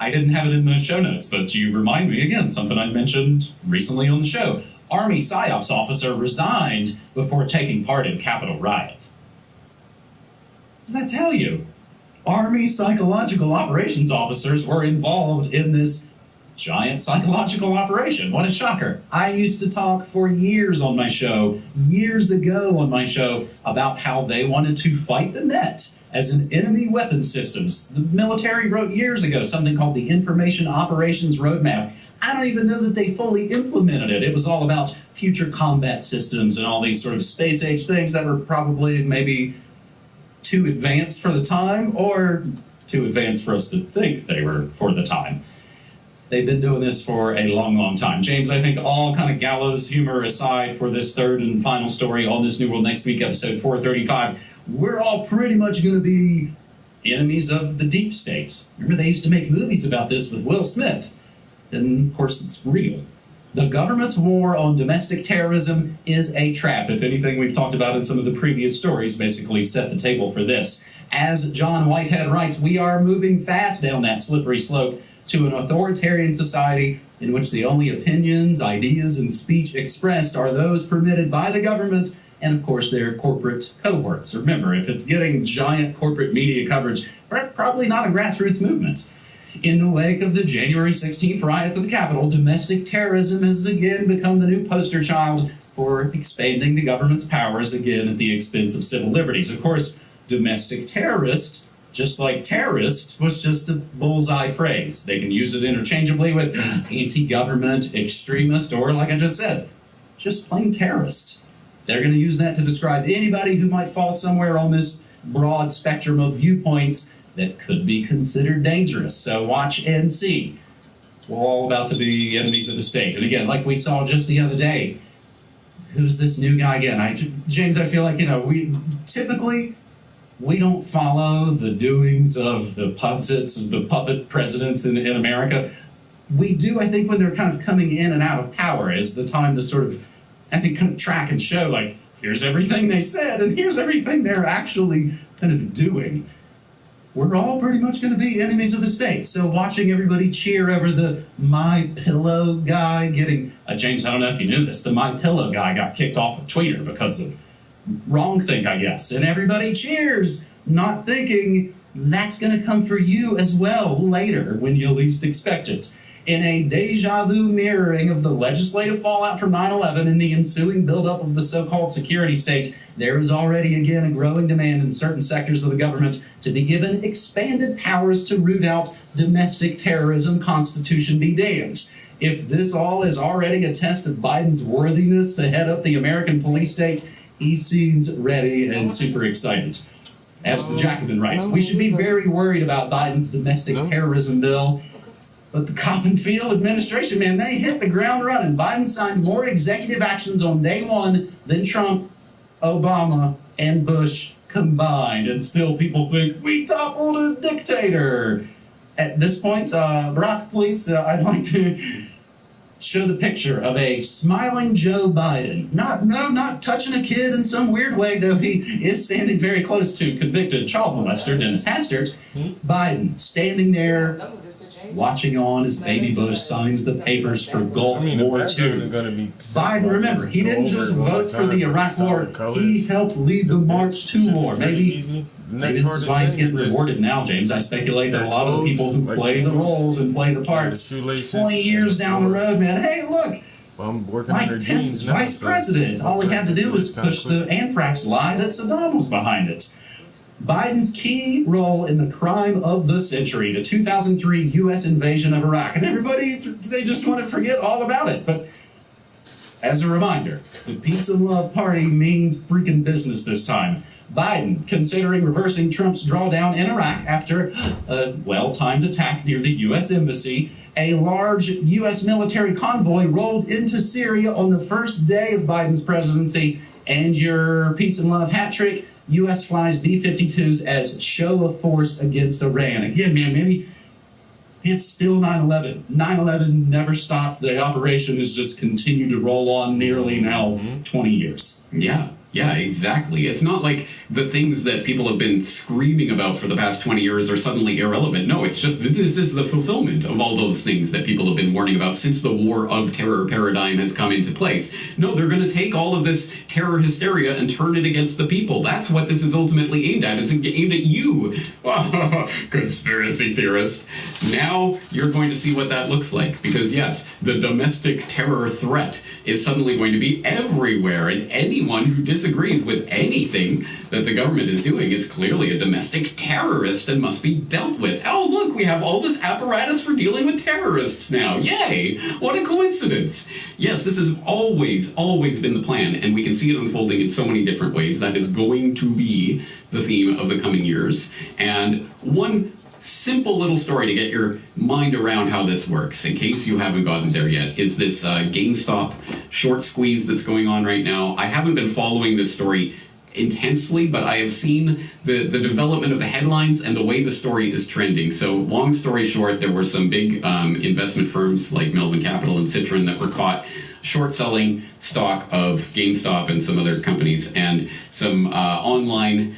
I didn't have it in the show notes, but you remind me again, something I mentioned recently on the show. Army PSYOPs officer resigned before taking part in Capitol riots. What does that tell you? Army psychological operations officers were involved in this giant psychological operation. What a shocker. I used to talk for years on my show, years ago on my show, about how they wanted to fight the net as an enemy weapons systems. The military wrote years ago something called the Information Operations Roadmap. I don't even know that they fully implemented it. It was all about future combat systems and all these sort of space age things that were probably maybe too advanced for the time, or too advanced for us to think they were for the time. They've been doing this for a long, long time. James, I think all kind of gallows humor aside for this third and final story on this New World Next Week, episode 435, we're all pretty much going to be enemies of the deep states. Remember, they used to make movies about this with Will Smith. And, of course, it's real. The government's war on domestic terrorism is a trap. If anything, we've talked about in some of the previous stories basically set the table for this. As John Whitehead writes, we are moving fast down that slippery slope to an authoritarian society in which the only opinions, ideas, and speech expressed are those permitted by the government and, of course, their corporate cohorts. Remember, if it's getting giant corporate media coverage, probably not a grassroots movement. In the wake of the January 16th riots at the Capitol, domestic terrorism has again become the new poster child for expanding the government's powers again at the expense of civil liberties. Of course, domestic terrorist, just like terrorist, was just a bullseye phrase. They can use it interchangeably with anti-government, extremist, or, like I just said, just plain terrorist. They're going to use that to describe anybody who might fall somewhere on this broad spectrum of viewpoints that could be considered dangerous. So watch and see. We're all about to be enemies of the state. And again, like we saw just the other day, who's this new guy again? James, I feel like, we typically don't follow the doings of the puppet presidents in America. We do, I think, when they're kind of coming in and out of power, is the time to sort of, I think, kind of track and show, like, here's everything they said and here's everything they're actually kind of doing. we're all pretty much going to be enemies of the state. So watching everybody cheer over the My Pillow guy getting, James, I don't know if you knew this, the My Pillow guy got kicked off of Twitter because of wrongthink, I guess. And everybody cheers, not thinking that's going to come for you as well later when you least expect it. In a deja vu mirroring of the legislative fallout from 9/11 and the ensuing buildup of the so-called security state, there is already again a growing demand in certain sectors of the government to be given expanded powers to root out domestic terrorism, Constitution be damned. If this all is already a test of Biden's worthiness to head up the American police state, he seems ready and super excited. As the Jacobin writes, we should be very worried about Biden's domestic terrorism bill. But the Coppenfield administration, man, they hit the ground running. Biden signed more executive actions on day one than Trump, Obama, and Bush combined. And still people think, we toppled a dictator. At this point, Brock, please, I'd like to show the picture of a smiling Joe Biden. Not touching a kid in some weird way, though he is standing very close to convicted child molester Dennis Hastert. Biden standing there, watching on as baby Bush signs the papers for Gulf War II. Biden, remember, he didn't just vote for the Iraq War, he helped lead the march to war. Maybe this is why he's getting rewarded now, James. I speculate that a lot of the people who play the roles and play the parts 20 years down the road, man, hey, look, Mike Pence is vice president. All he had to do was push the anthrax lie that Saddam was behind it. Biden's key role in the crime of the century, the 2003 U.S. invasion of Iraq. And everybody, they just want to forget all about it. But as a reminder, the Peace and Love Party means freaking business this time. Biden considering reversing Trump's drawdown in Iraq after a well-timed attack near the U.S. Embassy. A large U.S. military convoy rolled into Syria on the first day of Biden's presidency. And your Peace and Love hat trick, U.S. flies B-52s as show of force against Iran. Again, man, maybe it's still 9/11. 9/11 never stopped. The operation has just continued to roll on nearly now 20 years. Yeah, exactly. It's not like the things that people have been screaming about for the past 20 years are suddenly irrelevant. No, it's just this is the fulfillment of all those things that people have been warning about since the war of terror paradigm has come into place. No, they're going to take all of this terror hysteria and turn it against the people. That's what this is ultimately aimed at. It's aimed at you, conspiracy theorist. Now you're going to see what that looks like because, yes, the domestic terror threat is suddenly going to be everywhere, and anyone who disagrees with anything that the government is doing is clearly a domestic terrorist and must be dealt with. Oh, look, we have all this apparatus for dealing with terrorists now. Yay! What a coincidence. Yes, this has always been the plan, and we can see it unfolding in so many different ways. That is going to be the theme of the coming years. And one simple little story to get your mind around how this works, in case you haven't gotten there yet, is this GameStop short squeeze that's going on right now. I haven't been following this story intensely, but I have seen the development of the headlines and the way the story is trending. So long story short, there were some big investment firms like Melvin Capital and Citron that were caught short selling stock of GameStop and some other companies, and some online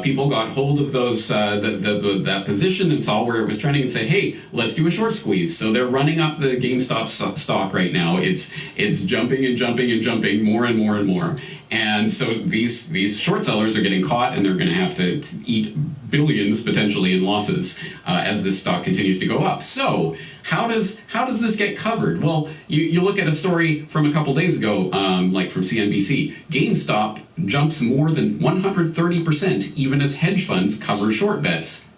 people got hold of those that position and saw where it was trending and say, hey, let's do a short squeeze. So they're running up the GameStop stock right now. It's jumping and jumping and jumping more and more and more. And so these short sellers are getting caught, and they're going to have to eat billions potentially in losses as this stock continues to go up. So how does this get covered? Well, you look at a story from a couple days ago, like from CNBC. GameStop jumps more than 130% even as hedge funds cover short bets,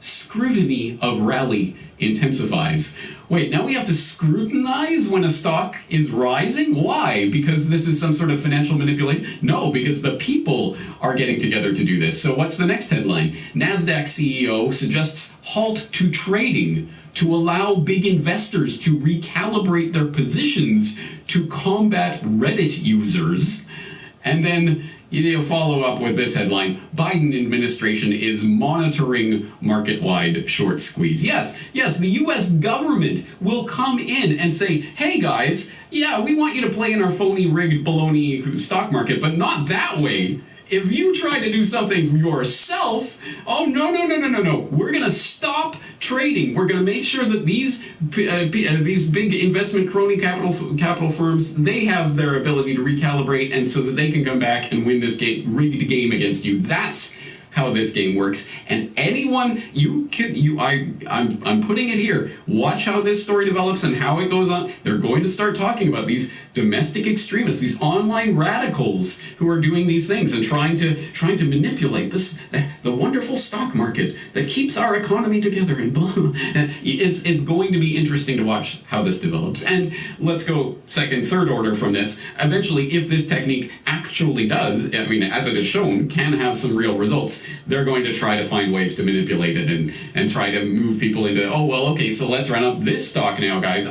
scrutiny of rally intensifies. Wait, now we have to scrutinize when a stock is rising? Why? Because this is some sort of financial manipulation? No, because the people are getting together to do this. So what's the next headline? NASDAQ CEO suggests halt to trading to allow big investors to recalibrate their positions to combat Reddit users. And then you follow up with this headline: Biden administration is monitoring market-wide short squeeze. Yes, the U.S. government will come in and say, hey, guys, yeah, we want you to play in our phony, rigged, baloney stock market, but not that way. If you try to do something yourself, oh, no. We're going to stop trading. We're going to make sure that these big investment crony capital firms, they have their ability to recalibrate, and so that they can come back and win this rigged game against you. That's how this game works. And anyone, I'm putting it here. Watch how this story develops and how it goes on. They're going to start talking about these domestic extremists, these online radicals who are doing these things and trying to manipulate the wonderful stock market that keeps our economy together. And it's going to be interesting to watch how this develops. And let's go third order from this. Eventually, if this technique actually does, I mean, as it is shown, can have some real results, they're going to try to find ways to manipulate it and try to move people into, oh, well, okay, so let's run up this stock now, guys.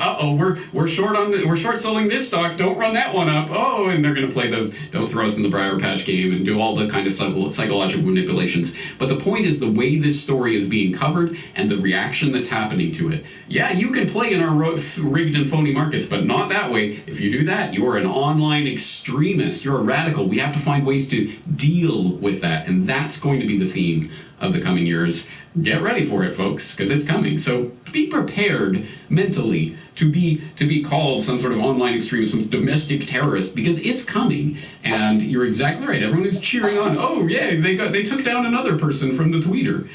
We're short selling this stock. Don't run that one up. Oh, and they're going to play don't throw us in the Briar Patch game and do all the kind of psychological manipulations. But the point is the way this story is being covered and the reaction that's happening to it. Yeah, you can play in our rigged and phony markets, but not that way. If you do that, you're an online extremist. You're a radical. We have to find ways to deal with that, and that's going to be the theme of the coming years. Get ready for it, folks, because it's coming. So be prepared mentally to be called some sort of online extremist, some domestic terrorist, because it's coming. And you're exactly right. Everyone is cheering on. Oh yeah, they took down another person from the tweeter.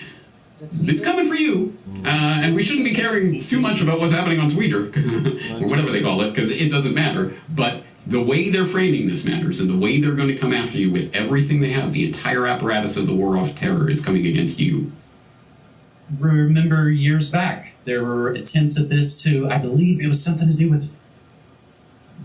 It's coming for you. And we shouldn't be caring too much about what's happening on Twitter or whatever they call it, because it doesn't matter. But the way they're framing this matters, and the way they're going to come after you with everything they have, the entire apparatus of the war of terror is coming against you. Remember years back, there were attempts at this to, I believe it was something to do with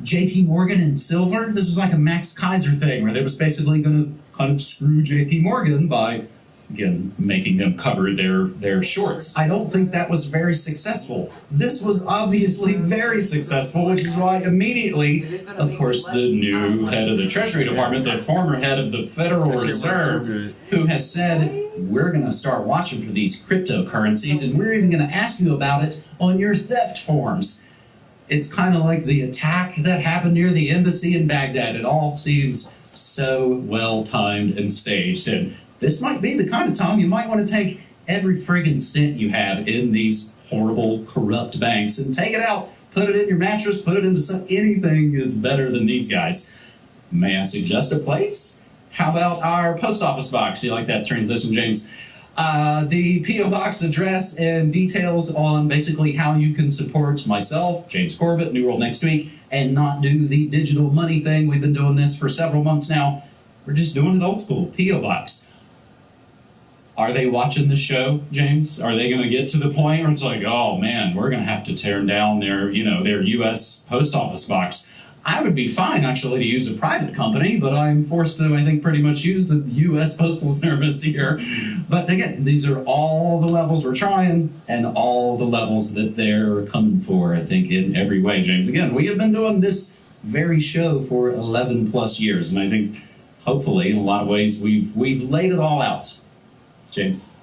JP Morgan and silver. This was like a Max Kaiser thing where they was basically going to kind of screw JP Morgan by, again, making them cover their shorts. I don't think that was very successful. This was obviously very successful, which is why immediately, of course, the new head of the Treasury Department, the former head of the Federal Reserve, who has said, we're going to start watching for these cryptocurrencies, and we're even going to ask you about it on your theft forms. It's kind of like the attack that happened near the embassy in Baghdad. It all seems so well-timed and staged, and this might be the kind of time you might want to take every friggin' cent you have in these horrible, corrupt banks and take it out, put it in your mattress, put it into anything is better than these guys. May I suggest a place? How about our post office box? You like that transition, James? The P.O. Box address and details on basically how you can support myself, James Corbett, New World Next Week, and not do the digital money thing. We've been doing this for several months now. We're just doing it old school, P.O. Box. Are they watching the show, James? Are they going to get to the point where it's like, oh man, we're going to have to tear down their U.S. post office box? I would be fine, actually, to use a private company, but I'm forced to, I think, pretty much use the U.S. Postal Service here. But again, these are all the levels we're trying and all the levels that they're coming for, I think, in every way, James. Again, we have been doing this very show for 11 plus years, and I think, hopefully, in a lot of ways, we've laid it all out. James.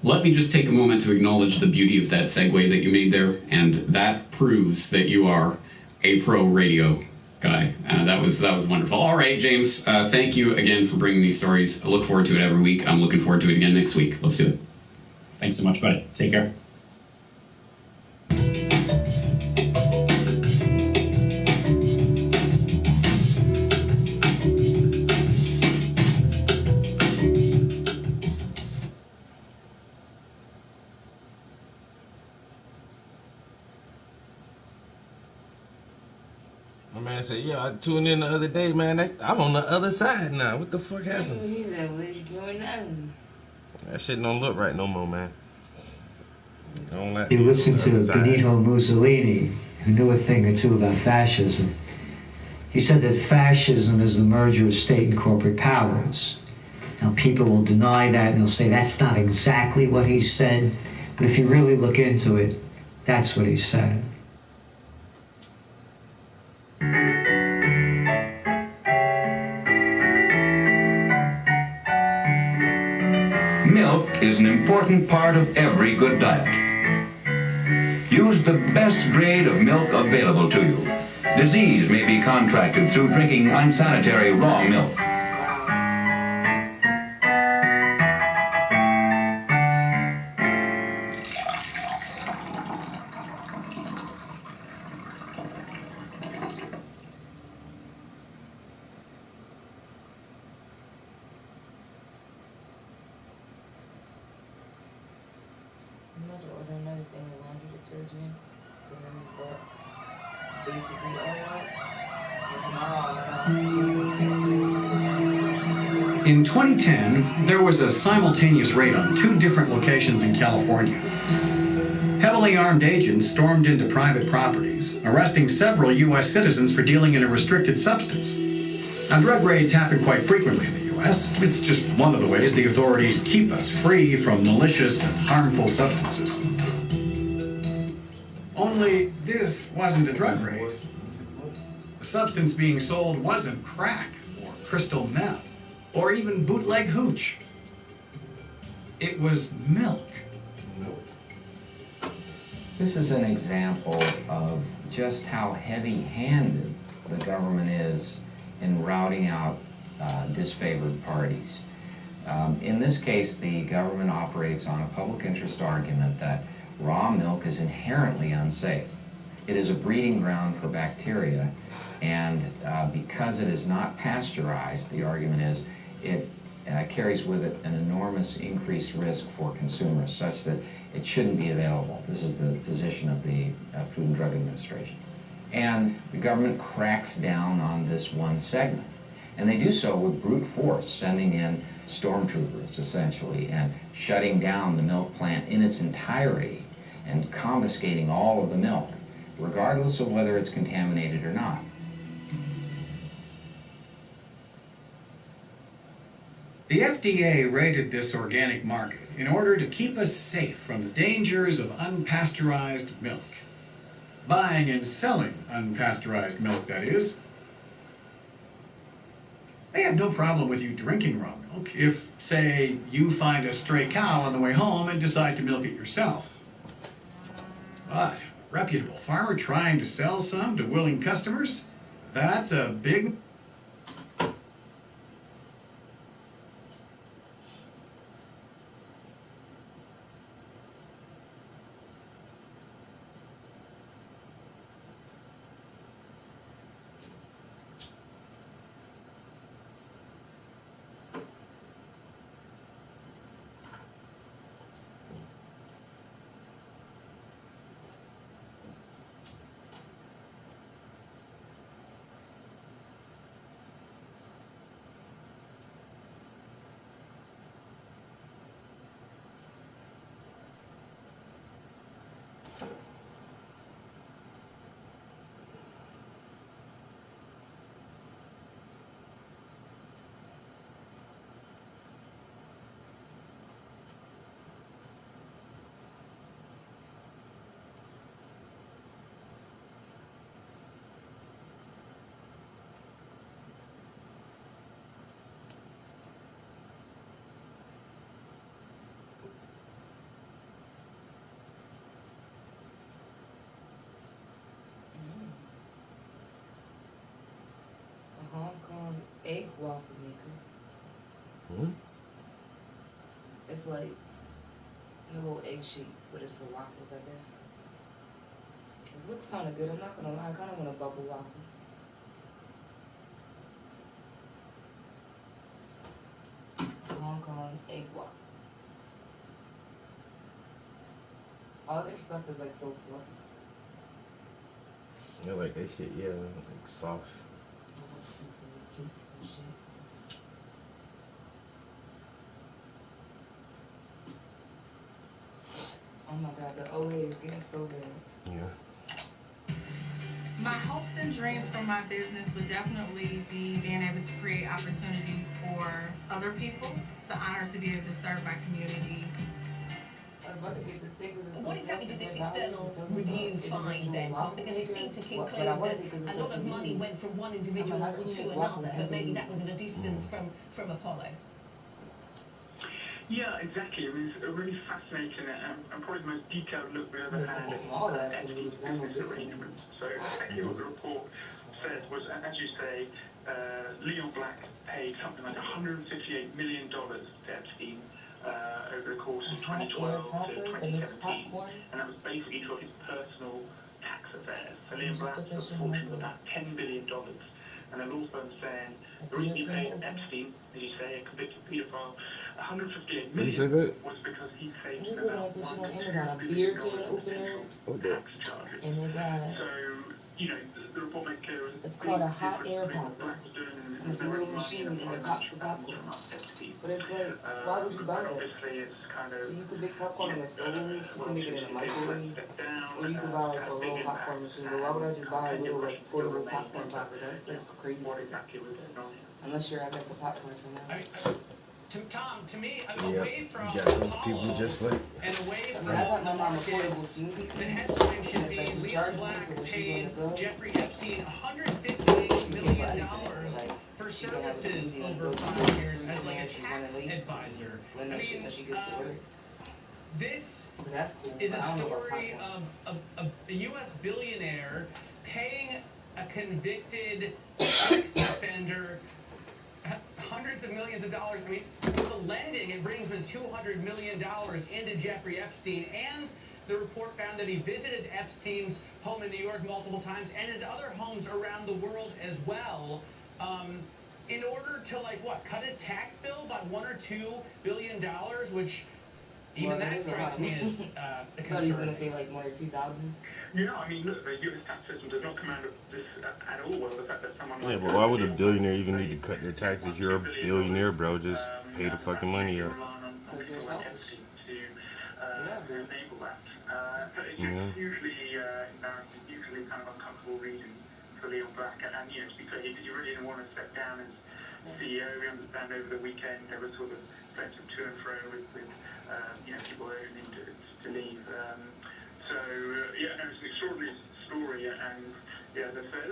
Let me just take a moment to acknowledge the beauty of that segue that you made there, and that proves that you are a pro radio guy. That was wonderful. All right, James, thank you again for bringing these stories. I look forward to it every week. I'm looking forward to it again next week. Let's do it. Thanks so much, buddy. Take care. Man said, yeah, I tuned in the other day, man. I'm on the other side now. What the fuck happened? That's what he said. What's going on? That shit don't look right no more, man. Don't let you listen to Benito Mussolini, who knew a thing or two about fascism. He said that fascism is the merger of state and corporate powers. Now, people will deny that, and they'll say that's not exactly what he said. But if you really look into it, that's what he said. Milk is an important part of every good diet. Use the best grade of milk available to you. Disease may be contracted through drinking unsanitary raw milk. surgery for his butt. Basically, all out. And tomorrow I'm gonna make some categories because In 2010, there was a simultaneous raid on 2 different locations in California. Heavily armed agents stormed into private properties, arresting several U.S. citizens for dealing in a restricted substance. Now, drug raids happen quite frequently in the U.S. It's just one of the ways the authorities keep us free from malicious and harmful substances. Only this wasn't a drug raid. The substance being sold wasn't crack or crystal meth or even bootleg hooch. It was milk. This is an example of just how heavy-handed the government is in routing out disfavored parties. In this case, the government operates on a public interest argument that raw milk is inherently unsafe. It is a breeding ground for bacteria, and because it is not pasteurized, the argument is it carries with it an enormous increased risk for consumers, such that it shouldn't be available. This is the position of the Food and Drug Administration. And the government cracks down on this one segment. And they do so with brute force, sending in stormtroopers, essentially, and shutting down the milk plant in its entirety and confiscating all of the milk, regardless of whether it's contaminated or not. The FDA raided this organic market in order to keep us safe from the dangers of unpasteurized milk. Buying and selling unpasteurized milk, that is. They have no problem with you drinking raw milk if, say, you find a stray cow on the way home and decide to milk it yourself. But a reputable farmer trying to sell some to willing customers, that's a big... Hong Kong egg waffle maker. Hmm? It's like a little egg shape, but it's for waffles, I guess. This looks kind of good. I'm not gonna lie. I kind of want a bubble waffle. Hong Kong egg waffle. All their stuff is like so fluffy. Yeah, like that shit, yeah, like soft. There's like souffle cakes and shit. Oh my god, the OA is getting so bad. Yeah. My hopes and dreams for my business would definitely be being able to create opportunities for other people. The honor to be able to serve my community. What exactly did this external review find then, Tom? Because it seemed to conclude that a lot of money went from one individual to another, but maybe that was at a distance from Apollo. Yeah, exactly. It was a really fascinating and probably the most detailed look we ever had at Epstein's business arrangements. So exactly what the report said was, as you say, Leon Black paid something like $158 million to Epstein over the course of 2012 to 2017, and that was basically for his personal tax affairs. So Leon Black was a fortune of about $10 billion. and a law firm saying the reason he paid Epstein, as you say, a convicted paedophile, $158 million was because he saved Just them looking about at this shit on $1 Amazon, a billion beer can opener, tax charges. and they got. So, you know, the report made clear it's called a hot air popper, and it's a little machine and it pops the popcorn. But it's like, why would you buy that? Obviously, it's kind of. So you can make popcorn in a stove, you can make it in a microwave, or you can buy like a little popcorn machine. But why would I just buy a little like portable popcorn popper? That's like crazy. Unless you're, I guess, a popcorn from that. Tom, to me, Yeah, away from you got some people just like. and away from I got my mom a portable smoothie. the headline should be like Leo Black paid Jeffrey Epstein $158 million for services over 5 years as like a tax advisor. I mean, this is a story of a U.S. billionaire paying a convicted sex offender hundreds of millions of dollars. I mean, with the lending, it brings in $200 million into Jeffrey Epstein. And the report found that he visited Epstein's home in New York multiple times and his other homes around the world as well, in order to, like, what, cut his tax bill by $1 or $2 billion, which even that strikes me as a I thought he was concern. going to say like 1 or 2,000. Yeah, I mean, look, the U.S. tax system does not command this at all. Well, the fact that someone Yeah, but why would a billionaire even need to cut their taxes? You're a billionaire, bro. Just pay the fucking money up. Because they're selfish. To enable that. But it's usually embarrassing, usually kind of uncomfortable reading for Leo Black. And you know, to be clear, he really didn't want to step down as CEO. We understand over the weekend there was sort of plenty of to and fro with you know, people urging him to leave. So, yeah, no, it's an extraordinary story, and, yeah, as I said,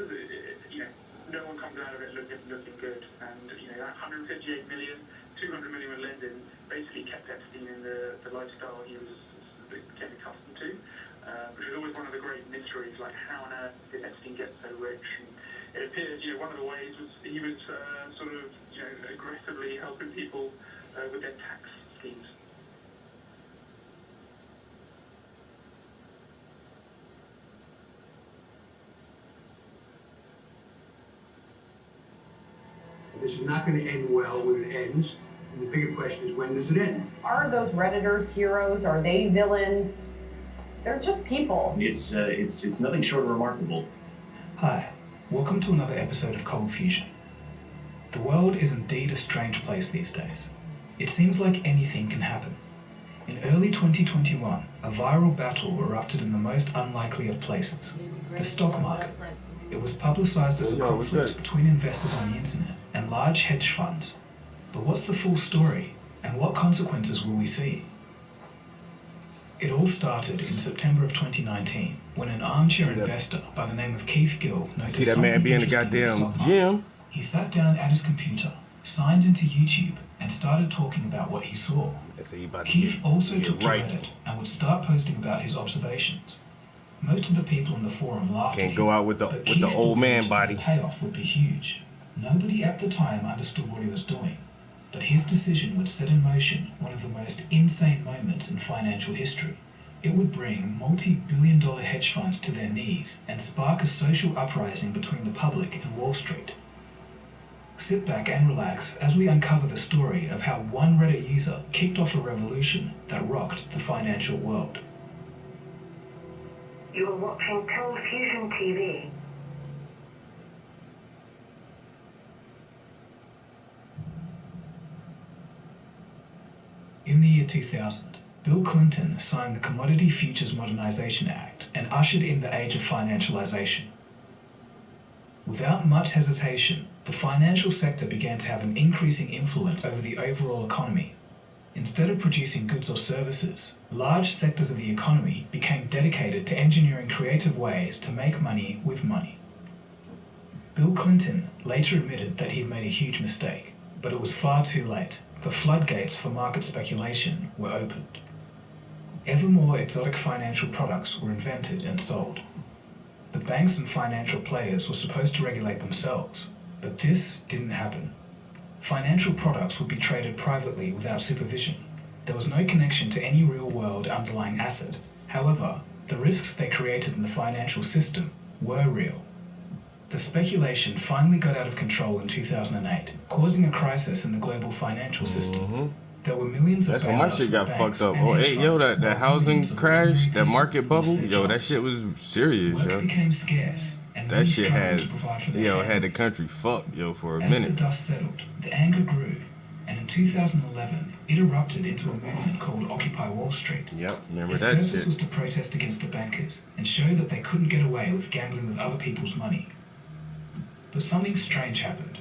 you know, no one comes out of it looking good, and, you know, that $158 million, $200 million with lending basically kept Epstein in the lifestyle he became accustomed to, which is always one of the great mysteries, like, how on earth did Epstein get so rich? And it appears, you know, one of the ways was he was sort of, you know, aggressively helping people with their tax schemes. This is not going to end well when it ends. And the bigger question is, when does it end? Are those Redditors heroes? Are they villains? They're just people. It's nothing short of remarkable. Hi, welcome to another episode of Cold Fusion. The world is indeed a strange place these days. It seems like anything can happen. In early 2021, a viral battle erupted in the most unlikely of places, the stock market. It was publicized as a conflict between investors on the internet and large hedge funds. But what's the full story, and what consequences will we see? It all started in September of 2019, when an armchair investor by the name of Keith Gill noticed See that man be in the goddamn gym? He sat down at his computer, signed into YouTube, and started talking about what he saw. Keith also took to Reddit and would start posting about his observations. Most of the people in the forum laughed at him, Can't go out with the old man body. the payoff would be huge. Nobody at the time understood what he was doing, but his decision would set in motion one of the most insane moments in financial history. It would bring multi-billion-dollar hedge funds to their knees and spark a social uprising between the public and Wall Street. Sit back and relax as we uncover the story of how one Reddit user kicked off a revolution that rocked the financial world. You are watching Cold Fusion TV. In the year 2000, Bill Clinton signed the Commodity Futures Modernization Act and ushered in the age of financialization. Without much hesitation, the financial sector began to have an increasing influence over the overall economy. Instead of producing goods or services, large sectors of the economy became dedicated to engineering creative ways to make money with money. Bill Clinton later admitted that he'd made a huge mistake, but it was far too late. The floodgates for market speculation were opened. Ever more exotic financial products were invented and sold. The banks and financial players were supposed to regulate themselves, but this didn't happen. Financial products would be traded privately without supervision. There was no connection to any real-world underlying asset. However, the risks they created in the financial system were real. The speculation finally got out of control in 2008, causing a crisis in the global financial system. There were millions of That's when my bailouts shit for got banks fucked up. and Oh, hedge hey, yo, funds, that while housing millions of crash, ordinary that market people lost bubble, their yo, that jobs. shit was serious, Work yo. became scarce, and That many shit struggled had, to provide for their yo, families. had the country fucked, yo, for a As the minute. dust settled, the anger grew, and in 2011, it erupted into a movement called Occupy Wall Street. Yep, remember Its that purpose shit. was to protest against the bankers and show that they couldn't get away with gambling with other people's money. But something strange happened.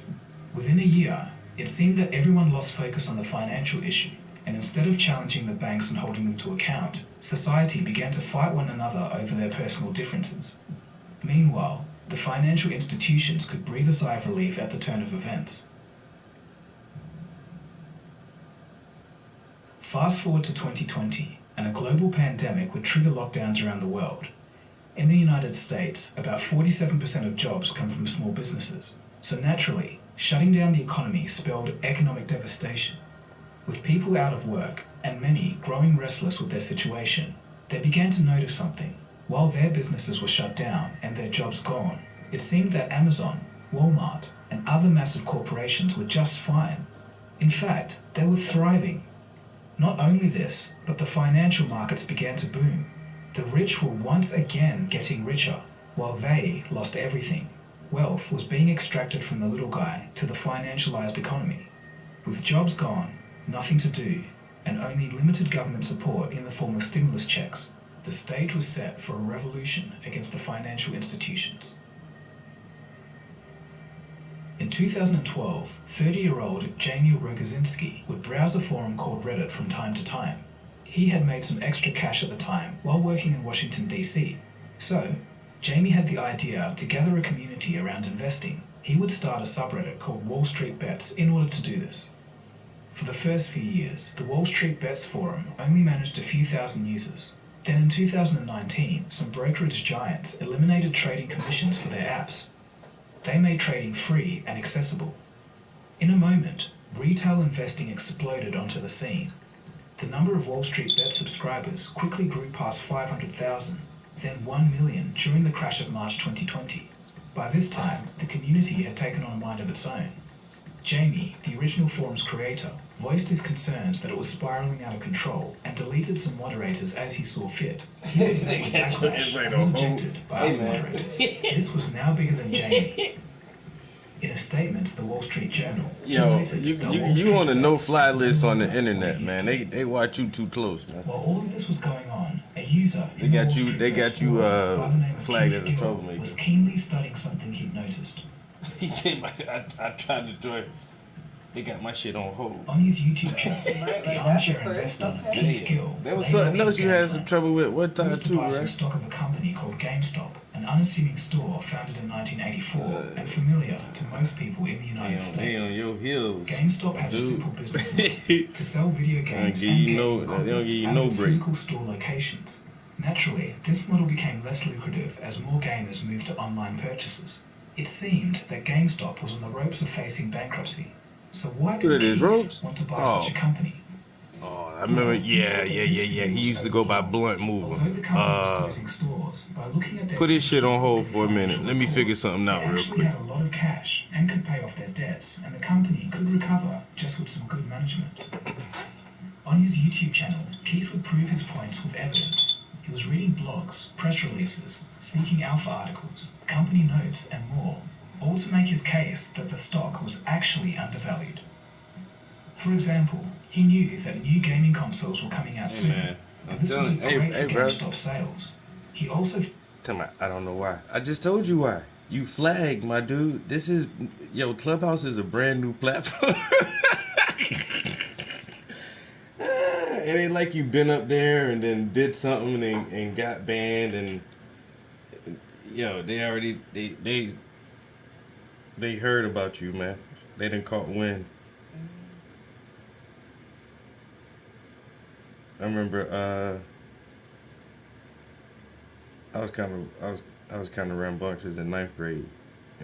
Within a year, it seemed that everyone lost focus on the financial issue, and instead of challenging the banks and holding them to account, society began to fight one another over their personal differences. Meanwhile, the financial institutions could breathe a sigh of relief at the turn of events. Fast forward to 2020, and a global pandemic would trigger lockdowns around the world. In the United States, about 47% of jobs come from small businesses. So naturally, shutting down the economy spelled economic devastation. With people out of work, and many growing restless with their situation, they began to notice something. While their businesses were shut down and their jobs gone, it seemed that Amazon, Walmart, and other massive corporations were just fine. In fact, they were thriving. Not only this, but the financial markets began to boom. The rich were once again getting richer, while they lost everything. Wealth was being extracted from the little guy to the financialized economy. With jobs gone, nothing to do, and only limited government support in the form of stimulus checks, the stage was set for a revolution against the financial institutions. In 2012, 30-year-old Jamie Rogozinski would browse a forum called Reddit from time to time. He had made some extra cash at the time while working in Washington, D.C. So, Jamie had the idea to gather a community around investing. He would start a subreddit called Wall Street Bets in order to do this. For the first few years, the Wall Street Bets forum only managed a few thousand users. Then in 2019, some brokerage giants eliminated trading commissions for their apps. They made trading free and accessible. In a moment, retail investing exploded onto the scene. The number of Wall Street Bet subscribers quickly grew past 500,000, then 1 million during the crash of March 2020. By this time, the community had taken on a mind of its own. Jamie, the original forum's creator, voiced his concerns that it was spiraling out of control and deleted some moderators as he saw fit. He was met with backlash and was ejected by other moderators. This was now bigger than Jamie. In a statement to the Wall Street Journal, Yo, you on a no-fly list on the internet, man. They watch you too close, man. While all of this was going on, a user They got you flagged as a troublemaker. was keenly studying something he'd noticed. He said, I tried to join. They got my shit on hold. On his YouTube channel, the armchair investor Keith Gill. There was something else you had some trouble with one time too, Buy some right? stock of a company called GameStop, an unassuming store founded in 1984 and familiar to most people in the United States. They on your heels. GameStop had a simple business model to sell video games and They don't give you no break. physical store locations. Naturally, this model became less lucrative as more gamers moved to online purchases. It seemed that GameStop was on the ropes of facing bankruptcy. So why did Keith want to buy such a company? Oh, I remember. Yeah. He used to go by Blunt Mover. Put his shit on hold for a minute. Let me figure something out real quick. They had a lot of cash and could pay off their debts, and the company could recover just with some good management. On his YouTube channel, Keith would prove his points with evidence. He was reading blogs, press releases, seeking alpha articles, company notes, and more, all to make his case that the stock was actually undervalued. For example, he knew that new gaming consoles were coming out soon, and this would be great for GameStop sales. He also... I don't know why. I just told you why. You flagged, my dude. This is... Yo, Clubhouse is a brand new platform. It ain't like you been up there and then did something and got banned and... Yo, they already... They heard about you, man. They done caught wind. I remember I was kind of rambunctious in 9th grade.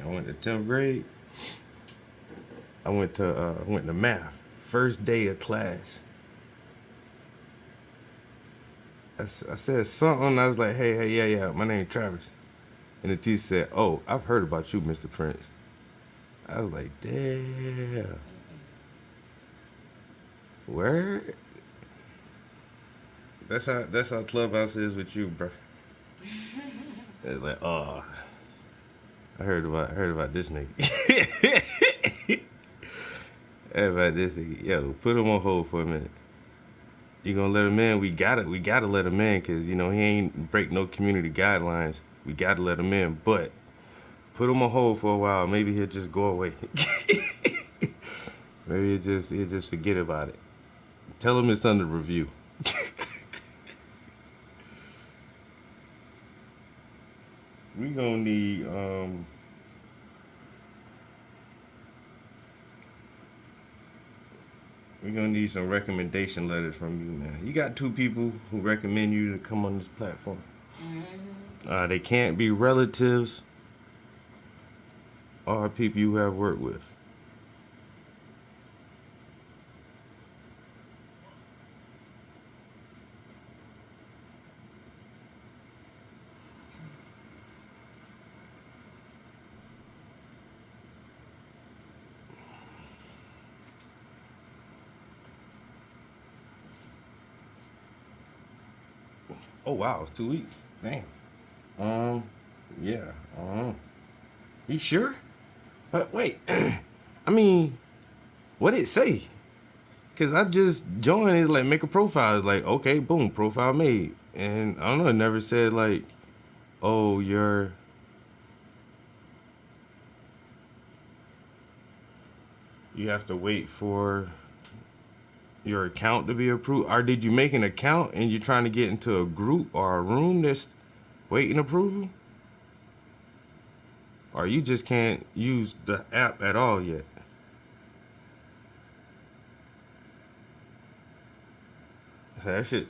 I went to 10th grade. I went to math. First day of class. I said something. I was like, hey, yeah, my name's Travis. And the teacher said, "Oh, I've heard about you, Mr. Prince." I was like, "Damn. Where?" That's how Clubhouse is with you, bro. It's like, oh, I heard about this nigga. I heard about this nigga. Yo, put him on hold for a minute. You gonna let him in? We gotta let him in, cause he ain't break no community guidelines. We gotta let him in, but put him on hold for a while. Maybe he'll just go away. Maybe he'll just forget about it. Tell him it's under review. We gonna need some recommendation letters from you, man. You got 2 people who recommend you to come on this platform. Mm-hmm. They can't be relatives or people you have worked with. Oh wow, it's 2 weeks. Damn. Yeah. You sure? But wait. I mean, what did it say? Cause I just joined. It's like make a profile. It's like, okay, boom, profile made. And I don't know. It never said like, oh, you have to wait for your account to be approved, or did you make an account and you're trying to get into a group or a room that's waiting approval, or you just can't use the app at all yet? So that shit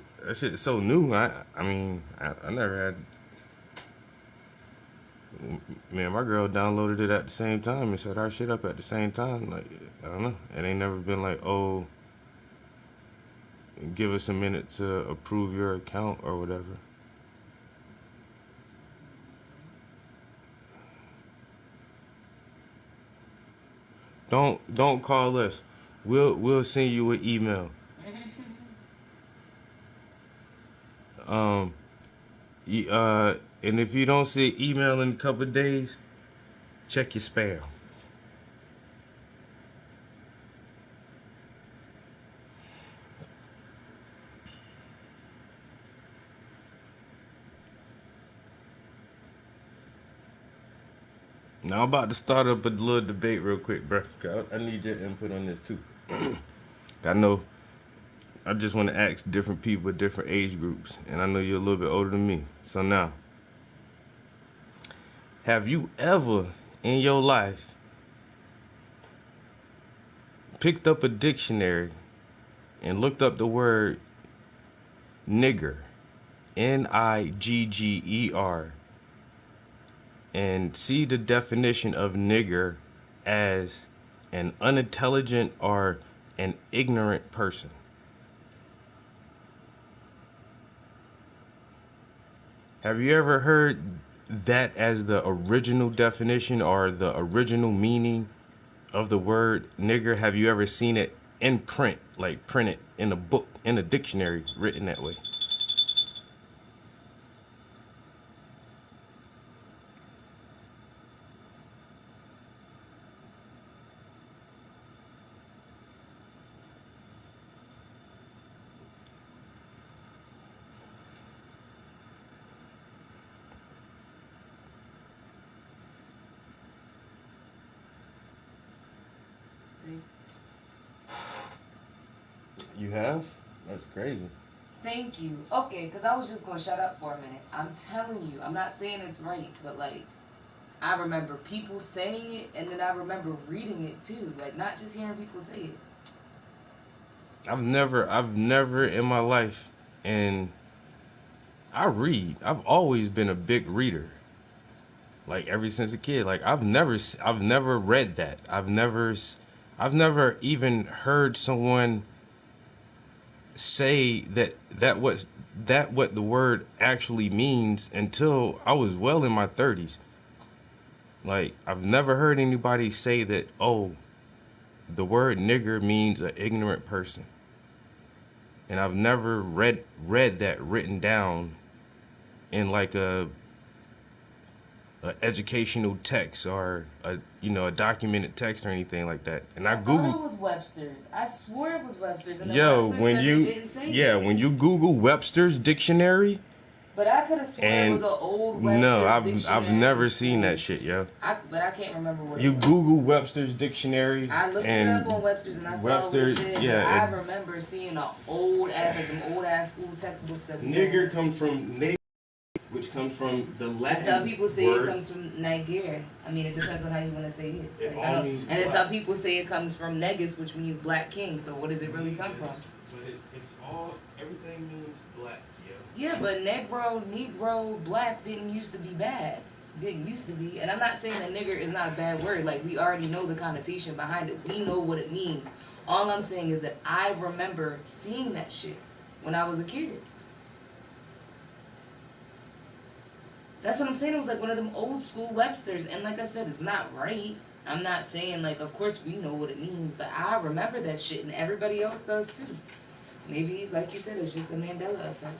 is so new. I mean, I never had. Man, my girl downloaded it at the same time and set our shit up at the same time. Like, I don't know. It ain't never been like, oh, give us a minute to approve your account or whatever. Don't call us. We'll send you an email. And if you don't see an email in a couple of days, check your spam. Now I'm about to start up a little debate real quick, bro. I need your input on this too. I know I just want to ask different people, different age groups, and I know you're a little bit older than me. So now, have you ever in your life picked up a dictionary and looked up the word nigger, Nigger, and see the definition of nigger as an unintelligent or an ignorant person? Have you ever heard that as the original definition or the original meaning of the word nigger? Have you ever seen it in print, like printed in a book, in a dictionary, written that way? You have? That's crazy. Thank you. Okay, because I was just going to shut up for a minute. I'm telling you, I'm not saying it's right, but like, I remember people saying it, and then I remember reading it too. Like, not just hearing people say it. I've never in my life, and I read. I've always been a big reader. Like ever since a kid. Like I've never read that. I've never even heard someone say that what the word actually means until I was well in my 30s. Like, I've never heard anybody say that, oh, the word nigger means an ignorant person. And I've never read that written down in like a educational text or a documented text or anything like that. And I thought googled. it was Webster's. I swore it was Webster's. And Yo, Webster when said you they didn't say it. when you Google Webster's dictionary. But I could have sworn it was an old Webster's No, I've never dictionary. seen that shit, yo. But I can't remember what You it was. Google Webster's dictionary. I looked and it up on Webster's and I saw Webster's, what it said. yeah, I remember seeing an old ass, like them old ass school textbooks that we nigger had. comes from nigger, which comes from the Latin Some people say word. it comes from Nigeria. I mean, it depends on how you want to say it. It Like, all means and then black. some people say it comes from negus, which means black king. So what does it really come from? But it's all, everything means black, yo. Yeah, but Negro, black didn't used to be bad. Didn't used to be. And I'm not saying that nigger is not a bad word. Like, we already know the connotation behind it. We know what it means. All I'm saying is that I remember seeing that shit when I was a kid. That's what I'm saying. It was like one of them old school Websters. And like I said, it's not right. I'm not saying, like, of course we know what it means, but I remember that shit and everybody else does too. Maybe, like you said, it's just the Mandela effect.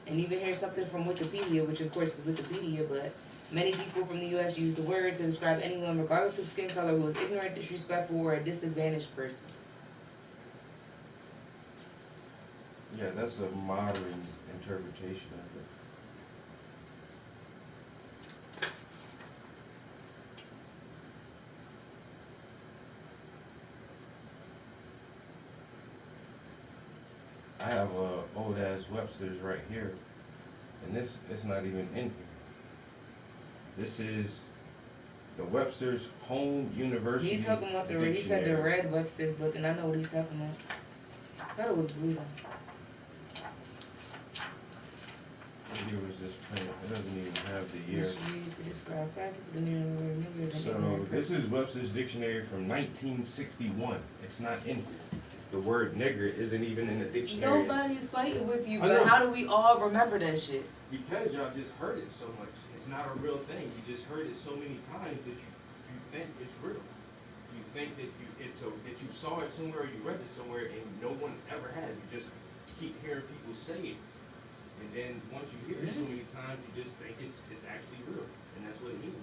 And even here's something from Wikipedia, which of course is Wikipedia, but many people from the U.S. use the word to describe anyone, regardless of skin color, who is ignorant, disrespectful, or a disadvantaged person. Yeah, that's a modern interpretation of it. I have a old ass Webster's right here, and this it's not even in here. This is the Webster's Home University. He talking about he said the red Webster's book, and I know what he's talking about. I thought it was blue though. What year was this print? It doesn't even have the year. Used to describe the new So this is Webster's dictionary from 1961. It's not in here. The word nigger isn't even in the dictionary. Nobody's fighting with you, but how do we all remember that shit? Because y'all just heard it so much. It's not a real thing. You just heard it so many times that you think it's real. You think that that you saw it somewhere or you read it somewhere and no one ever has. You just keep hearing people say it. And then once you hear it so many times, you just think it's actually real. And that's what it means.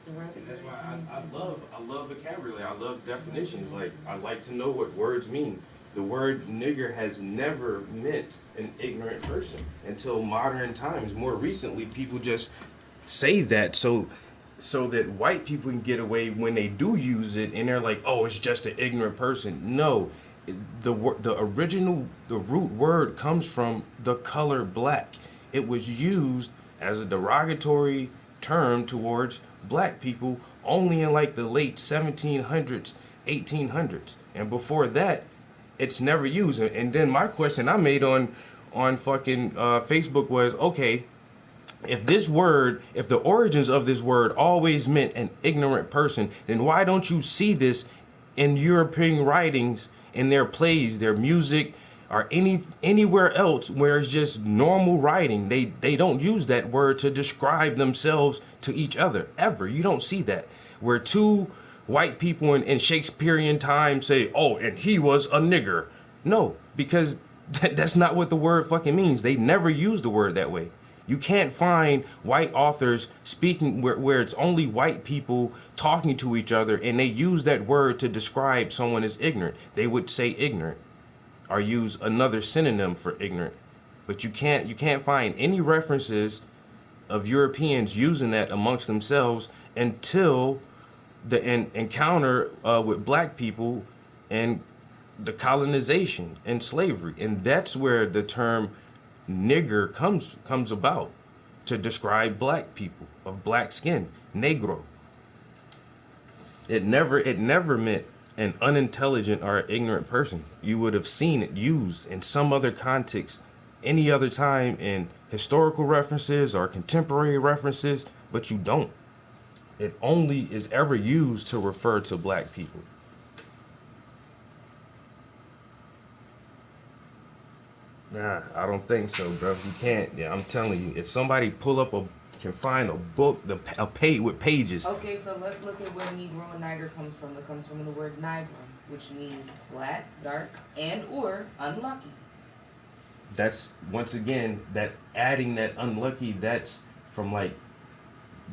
And that's why I love vocabulary. I love definitions. Like, I like to know what words mean. The word nigger has never meant an ignorant person until modern times. More recently, people just say that so that white people can get away when they do use it, and they're like, oh, it's just an ignorant person. No, the root word comes from the color black. It was used as a derogatory term towards black people only in like the late 1700s, 1800s, and before that it's never used. And then my question I made on fucking Facebook was, okay, if the origins of this word always meant an ignorant person, then why don't you see this in European writings, in their plays, their music, or anywhere else where it's just normal writing? They don't use that word to describe themselves to each other ever. You don't see that where two white people in Shakespearean times say, oh, and he was a nigger. No, because that's not what the word fucking means. They never use the word that way. You can't find white authors speaking where it's only white people talking to each other and they use that word to describe someone as ignorant. They would say ignorant or use another synonym for ignorant. But you can't find any references of Europeans using that amongst themselves until the encounter with black people and the colonization and slavery. And that's where the term nigger comes about, to describe black people of black skin, negro. It never meant an unintelligent or ignorant person. You would have seen it used in some other context any other time in historical references or contemporary references, but you don't. It only is ever used to refer to black people. Nah, I don't think so, bro. You can't. Yeah, I'm telling you, if somebody pull up can find a book, a page with pages. Okay, so let's look at where Negro and Niger comes from. It comes from the word Nigrum, which means black, dark, and or unlucky. That's once again that adding that unlucky. That's from like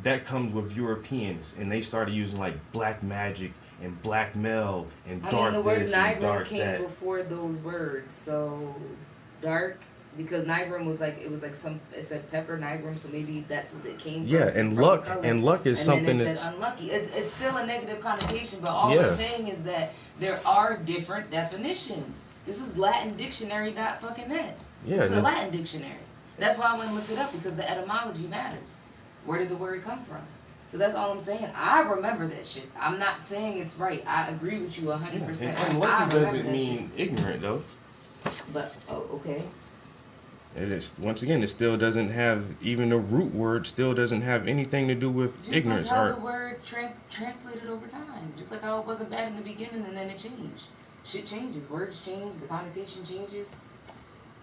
that comes with Europeans, and they started using like black magic and black male and dark. I mean, the word this and Nigrum dark came that. before those words. So dark, because Nigrum was like it said pepper Nigrum, so maybe that's what it came from. Yeah, and from luck color. and luck is And something then it that's said unlucky. It's still a negative connotation, but all Yeah. we're saying is that there are different definitions. This is LatinDictionary.net. Yeah, This is a and- Latin dictionary. That's why I went and looked it up, because the etymology matters. Where did the word come from? So that's all I'm saying. I remember that shit. I'm not saying it's right. I agree with you 100%. and I unlucky remember doesn't that mean ignorant though. shit. But okay. It is once again, it still doesn't have even the root word still doesn't have anything to do with Just ignorance. like how Or the word translated over time. Just like how it wasn't bad in the beginning and then it changed. Shit changes. Words change. The connotation changes.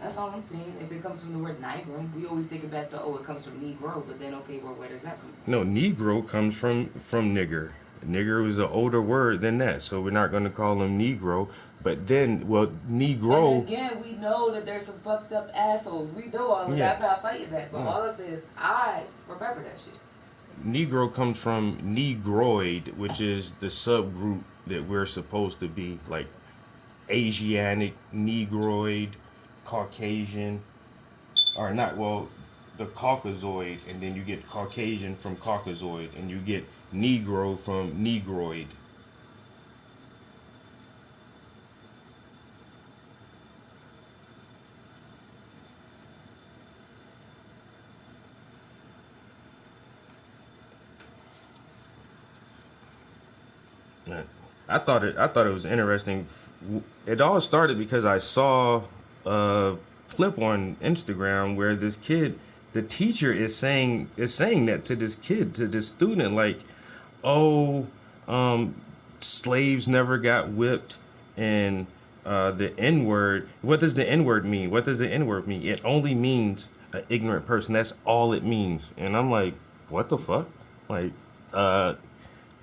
That's all I'm saying. If it comes from the word Nigrum, we always take it back to, it comes from Negro. But then, okay, well, where does that come from? no, Negro comes from nigger. Nigger was an older word than that, so we're not going to call him Negro. But then, well, Negro. And again, we know that there's some fucked up assholes. We know all of that. I'm not fighting that. But all I'm saying is, I remember that shit. Negro comes from Negroid, which is the subgroup that we're supposed to be, like Asiatic, Negroid, Caucasian, or not, well, the Caucasoid, and then you get Caucasian from Caucasoid, and you get Negro from Negroid. I thought it was interesting. It all started because I saw a clip on Instagram where this kid, the teacher is saying that to this kid, to this student, like, slaves never got whipped, and the N-word. What does the N-word mean? What does the N-word mean? It only means an ignorant person. That's all it means. And I'm like, what the fuck? Like,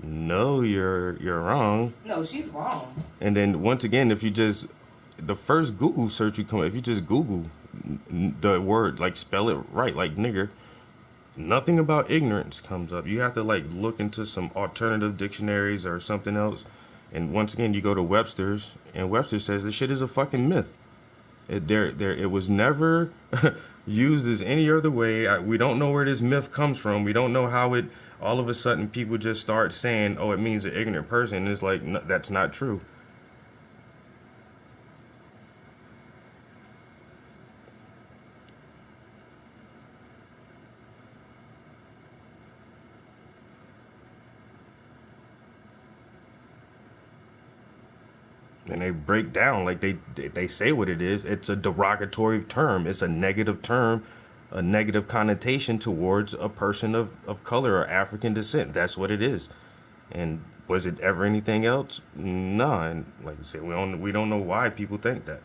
no, you're wrong. No, she's wrong. And then once again, if you just the first Google search you come, if you just Google the word, like spell it right, like nigger, nothing about ignorance comes up. You have to like look into some alternative dictionaries or something else. And once again, you go to Webster's, and Webster says this shit is a fucking myth. It was never used as any other way. We don't know where this myth comes from. We don't know how it. All of a sudden, people just start saying, "Oh, it means an ignorant person." And it's like, no, that's not true. And they break down like they say what it is. It's a derogatory term. It's a negative term, a negative connotation towards a person of color or African descent. That's what it is. And was it ever anything else? No. And like I said, we don't know why people think that.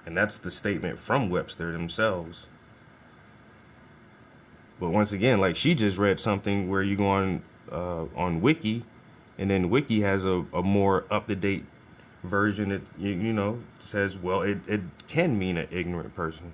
And that's the statement from Webster themselves. But once again, like she just read something where you go on Wiki. And then Wiki has a more up-to-date version that, you know, says, well, it can mean an ignorant person.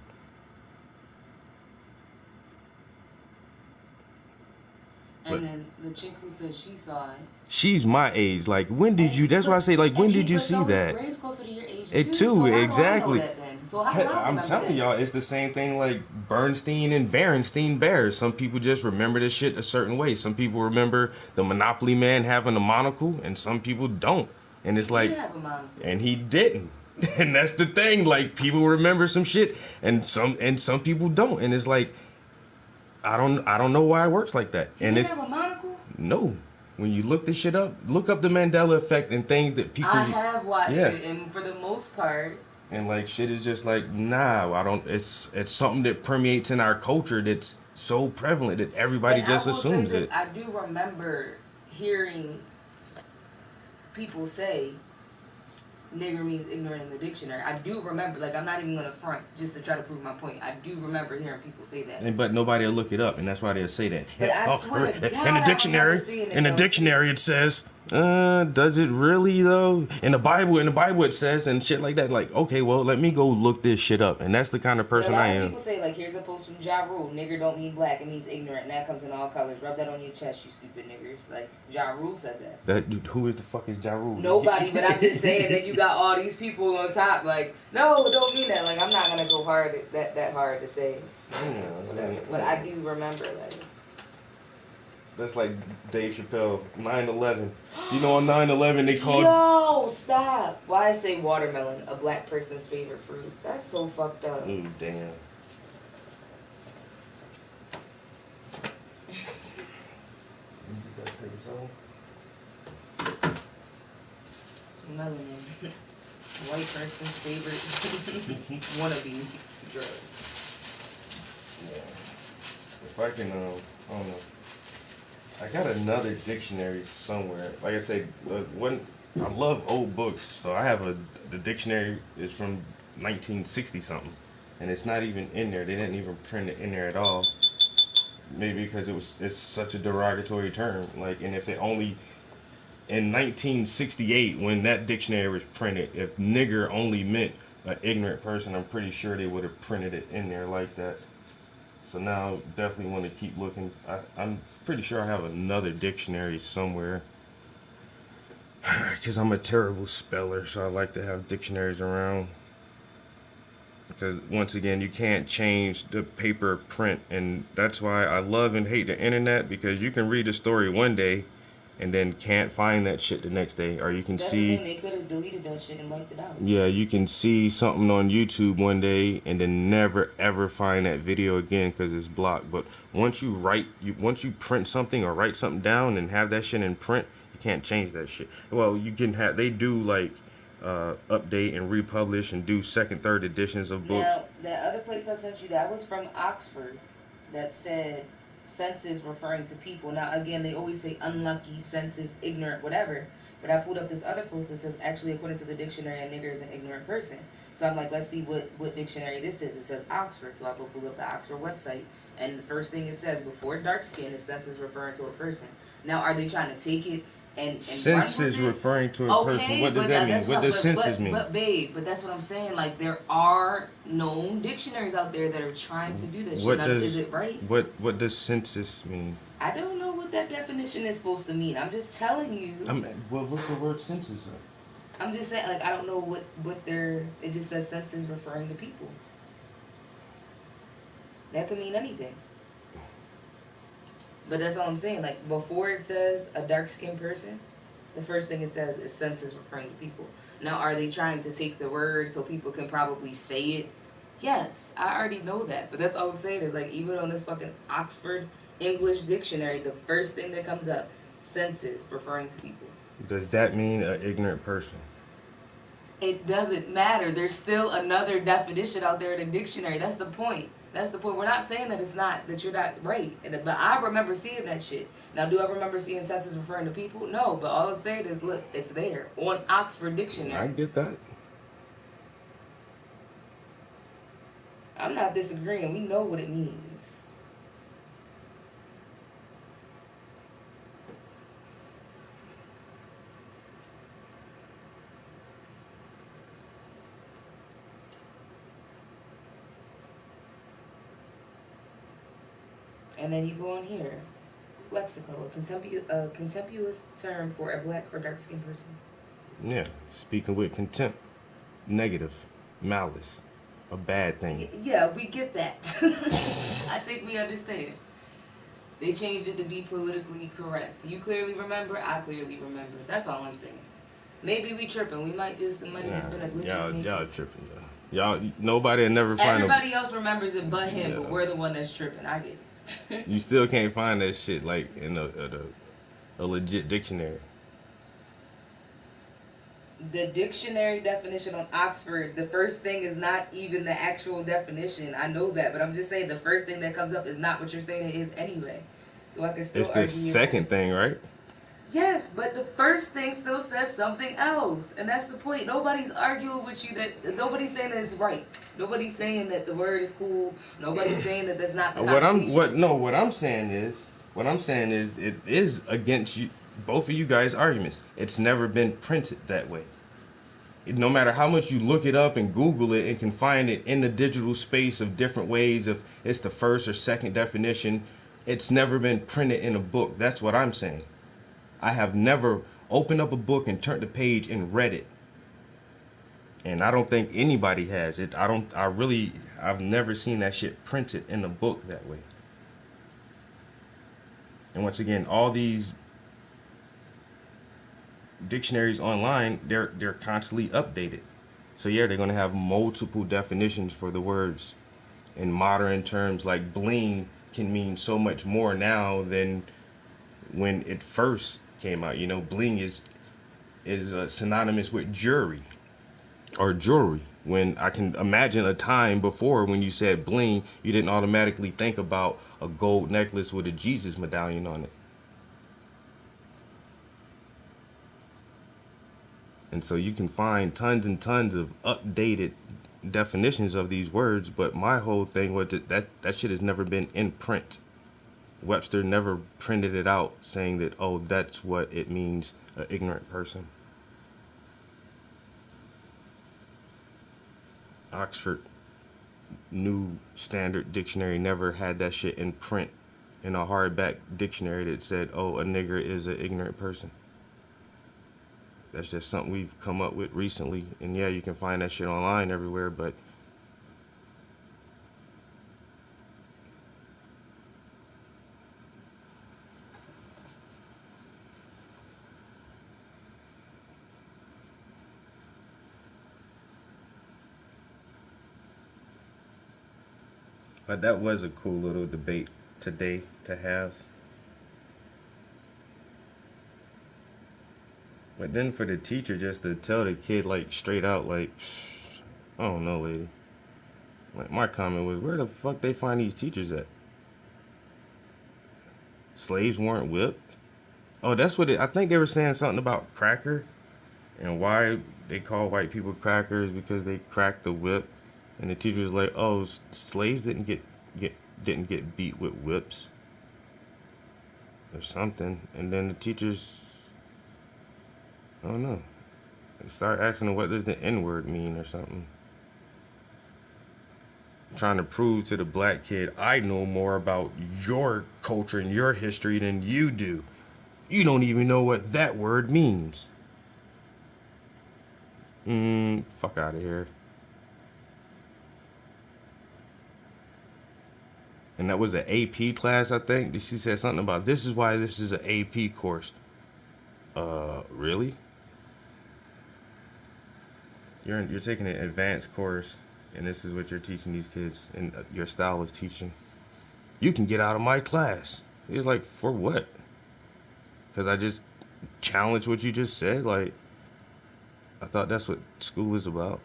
And then the chick who said she saw it. She's my age. Like, when did you, that's why I say, like, when did you see that? Graves closer to your age It too. So how do I know exactly. that then? So how do I I'm remember telling that? y'all, it's the same thing like Bernstein and Berenstein Bears. Some people just remember this shit a certain way. Some people remember the Monopoly man having a monocle, and some people don't. And it's like, He have a monocle. and he didn't. And that's the thing. Like, people remember some shit, and some people don't. And it's like, I don't know why it works like that. He And didn't it's have a monocle? no. When you look this shit up, look up the Mandela effect and things that people. I have watched Yeah. it, and for the most part, And like shit is just like, nah, I don't. It's something that permeates in our culture that's so prevalent that everybody and just I will assumes say this, it. I do remember hearing people say nigger means ignorant in the dictionary. I do remember, like, I'm not even gonna front just to try to prove my point. I do remember hearing people say that. But nobody will look it up, and that's why they'll say that. But I swear to God, in the dictionary, it says, does it really though? In the Bible it says, and shit like that. Like, okay, well, let me go look this shit up, and that's the kind of person I am. People say, like, here's a post from Ja Rule. Nigger don't mean black, it means ignorant, and that comes in all colors. Rub that on your chest, you stupid niggers. Like, Ja Rule said that. Who is the fuck is Ja Rule? Nobody, but I'm just saying that you got all these people on top, like, no, don't mean that. Like, I'm not gonna go hard that hard to say, whatever. But I do remember, like. That's like Dave Chappelle, 9/11. You know, on 9/11 they called. Yo, stop! Why I say watermelon, a black person's favorite fruit? That's so fucked up. Ooh, damn. Melanin, white person's favorite wannabe drug. Yeah. If I can, I don't know. I got another dictionary somewhere. Like I said, I love old books, so I have the dictionary is from 1960 something, and it's not even in there. They didn't even print it in there at all. Maybe because it's such a derogatory term. Like, and if it only in 1968 when that dictionary was printed, if nigger only meant an ignorant person, I'm pretty sure they would have printed it in there like that. So now definitely want to keep looking. I'm pretty sure I have another dictionary somewhere because I'm a terrible speller, so I like to have dictionaries around. Because once again, you can't change the paper print, and that's why I love and hate the internet, because you can read a story one day and then can't find that shit the next day, or you can see. They could have deleted that shit and wiped it out. Yeah, you can see something on YouTube one day and then never ever find that video again because it's blocked. But once you print something or write something down and have that shit in print, you can't change that shit. Well, you can have. They do like update and republish and do second, third editions of books. Now, that other place I sent you, that was from Oxford, that said senses referring to people. Now, again, they always say unlucky, senses, ignorant, whatever. But I pulled up this other post that says, actually, according to the dictionary, a nigger is an ignorant person. So I'm like, let's see what dictionary this is. It says Oxford. So I pulled up the Oxford website. And the first thing it says, before dark skin, is senses referring to a person. Now, are they trying to take it and senses referring to a person? What does that mean? What does senses mean? But babe, but that's what I'm saying. Like, there are known dictionaries out there that are trying to do this shit. Now, is it right? What does senses mean? I don't know what that definition is supposed to mean. I'm just telling you. Well, look the word senses up. I'm just saying, like, I don't know what they're. It just says senses referring to people. That could mean anything. But that's all I'm saying. Like, before it says a dark-skinned person, the first thing it says is senses referring to people. Now, are they trying to take the word so people can probably say it? Yes, I already know that. But that's all I'm saying is, like, even on this fucking Oxford English dictionary, the first thing that comes up, senses referring to people. Does that mean an ignorant person? It doesn't matter. There's still another definition out there in the dictionary. That's the point. That's the point. We're not saying that it's not, that you're not right. But I remember seeing that shit. Now, do I remember seeing senses referring to people? No. But all I'm saying is, look, it's there on Oxford Dictionary. I get that. I'm not disagreeing. We know what it means. And then you go on here, lexico, a contemptuous term for a black or dark-skinned person. Yeah, speaking with contempt, negative, malice, a bad thing. Yeah, we get that. I think we understand. They changed it to be politically correct. You clearly remember, I clearly remember. That's all I'm saying. Maybe we tripping. We might just, it might have just been a glitch. Y'all tripping, y'all. Nobody never find Everybody else remembers it but him, but we're the one that's tripping. I get it. You still can't find that shit like in a legit dictionary. The dictionary definition on Oxford, the first thing is not even the actual definition. I know that, but I'm just saying the first thing that comes up is not what you're saying it is anyway. So I can still argue. It's the second thing, right? Yes, but the first thing still says something else, and that's the point. Nobody's arguing with you that nobody's saying that it's right. Nobody's saying that the word is cool. Nobody's saying that that's not the connotation. What I'm saying is it is against you, both of you guys' arguments. It's never been printed that way. No matter how much you look it up and Google it and can find it in the digital space of different ways, if it's the first or second definition, it's never been printed in a book. That's what I'm saying. I have never opened up a book and turned the page and read it. And I don't think anybody has it. I've never seen that shit printed in a book that way. And once again, all these dictionaries online, they're constantly updated. So yeah, they're gonna have multiple definitions for the words. In modern terms, like bling can mean so much more now than when it first came out. You know, bling is synonymous with jewelry or jewelry. When I can imagine a time before when you said bling, you didn't automatically think about a gold necklace with a Jesus medallion on it. And so you can find tons and tons of updated definitions of these words, but my whole thing was that shit has never been in print. Webster never printed it out saying that, oh, that's what it means, an ignorant person. Oxford New Standard Dictionary never had that shit in print in a hardback dictionary that said, oh, a nigger is an ignorant person. That's just something we've come up with recently. And yeah, you can find that shit online everywhere, but that was a cool little debate today to have. But then for the teacher just to tell the kid like straight out, like, I don't know, lady. Like, my comment was, where the fuck they find these teachers at? Slaves weren't whipped? Oh, that's what I think they were saying something about cracker and why they call white people crackers because they cracked the whip. And the teacher was like, oh, slaves didn't get beat with whips or something. And then the teachers, I don't know, they start asking them, what does the N-word mean or something. I'm trying to prove to the black kid I know more about your culture and your history than you do. You don't even know what that word means. Fuck out of here. And that was an AP class, I think. She said something about, this is why this is an AP course. Really? You're taking an advanced course, and this is what you're teaching these kids, and your style of teaching. You can get out of my class. He was like, for what? Because I just challenged what you just said? Like, I thought that's what school is about.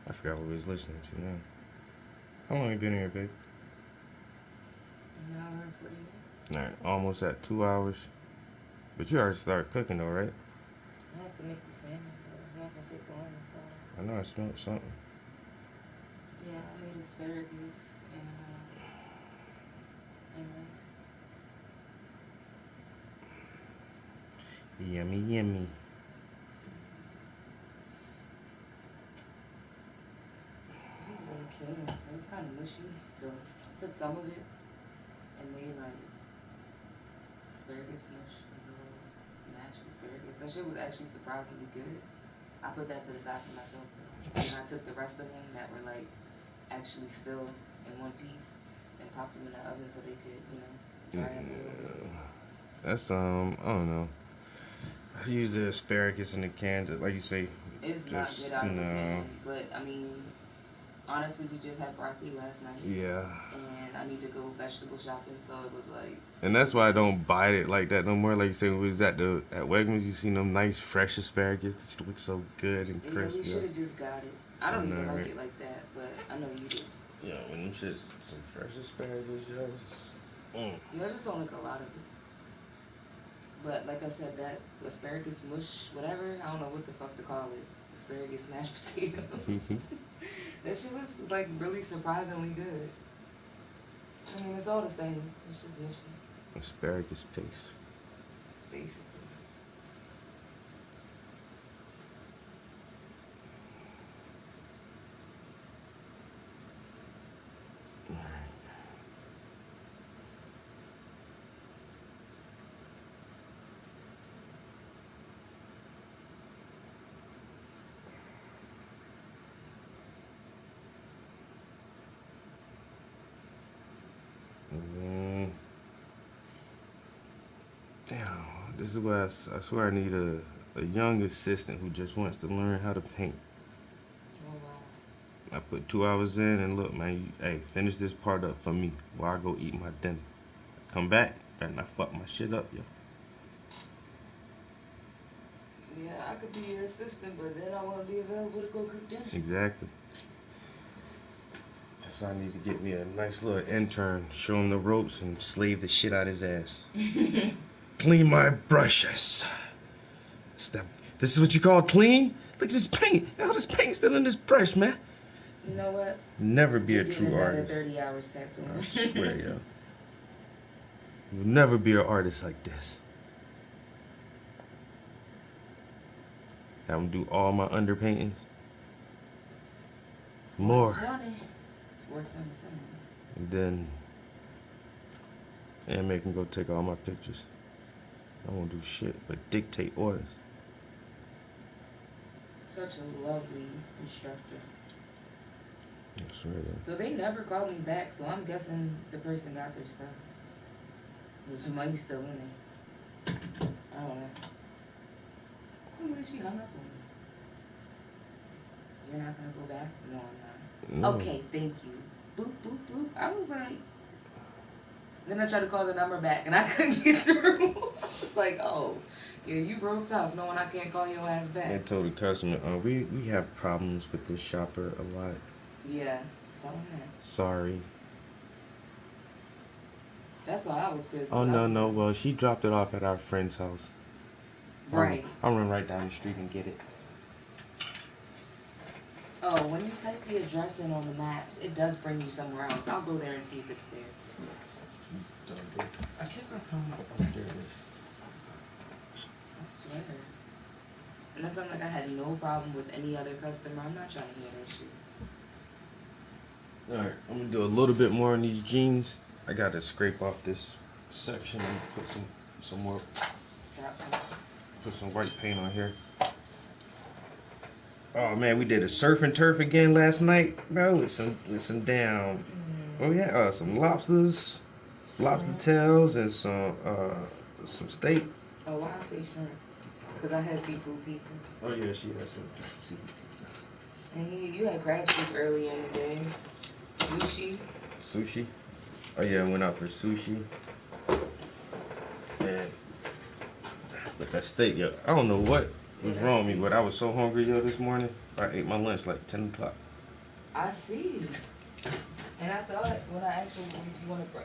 I forgot what we was listening to now. How long you been here, babe? An hour and 40 minutes. Alright, almost at 2 hours. But you already started cooking though, right? I have to make the salmon, but it's not gonna take long and stuff. I know I smelled something. Yeah, I made asparagus and rice. Yummy, yummy. tan, so it's kind of mushy. So I took some of it and made like asparagus mush, like a little mashed asparagus. That shit was actually surprisingly good. I put that to the side for myself though. And I took the rest of them that were like actually still in one piece and popped them in the oven so they could, you know, dry up a little bit. That's I don't know. I use the asparagus in the can, just like you say. It's Just, not good out of the no. can, but I mean, honestly, we just had broccoli last night. Yeah. And I need to go vegetable shopping, so it was like. And that's why I don't buy it like that no more. Like you say, when we was at Wegmans, you seen them nice fresh asparagus that just look so good and Yeah, crispy. we should have just got it. I don't even like right? it like that, but I know you do. Yeah, when them shits, some fresh asparagus, yo. Yeah, I just don't like a lot of it. But like I said, that asparagus mush, whatever, I don't know what the fuck to call it. Asparagus mashed potato. That shit was like really surprisingly good. I mean, it's all the same. It's just mushy, Asparagus paste. basically. Damn, this is why I swear I need a young assistant who just wants to learn how to paint. Oh, wow. I put 2 hours in and look, man, hey, finish this part up for me while I go eat my dinner. Come back, better not fuck my shit up, yo. Yeah, I could be your assistant, but then I want to be available to go cook dinner. Exactly. So I need to get me a nice little intern, show him the ropes, and slave the shit out his ass. Clean my brushes. This is what you call clean? Look at this paint. All this paint still in this brush, man. You know what? Never be a You're true getting another artist. 30 hours tattooing. I swear, yo. You'll never be an artist like this. Have him do all my underpaintings. More. It's $4.27. And then, and make him go take all my pictures. I won't do shit but dictate orders. Such a lovely instructor. I swear that. So they never called me back, so I'm guessing the person got their stuff. The money's still in there. I don't know. Oh, what if she hung up on me? You're not gonna go back? No, I'm not. No. Okay, thank you. Boop, boop, boop. I was like... Then I tried to call the number back, and I couldn't get through. It's like, oh, yeah, you broke tough knowing I can't call your ass back. I told the customer, we have problems with this shopper a lot. Yeah, tell him that. Sorry. That's why I was pissed. Oh, no. Well, she dropped it off at our friend's house. Right. I'll run right down the street and get it. Oh, when you type the address in on the maps, it does bring you somewhere else. I'll go there and see if it's there. I cannot find my there it is. I swear. And that sounds like I had no problem with any other customer. I'm not trying to hear that shit. Alright, I'm gonna do a little bit more on these jeans. I gotta scrape off this section and put some more, put some white paint on here. Oh man, we did a surf and turf again last night, bro, with some damn, what we had? Some lobster tails and some steak. Oh, why I say shrimp? Because I had seafood pizza. Oh yeah, she had some seafood pizza. And you had crab soup earlier in the day. Sushi? Oh yeah, I went out for sushi. And but that steak, yo, I don't know what was wrong with me, but I was so hungry, yo, this morning. I ate my lunch like 10 o'clock. I see. And I thought when I asked you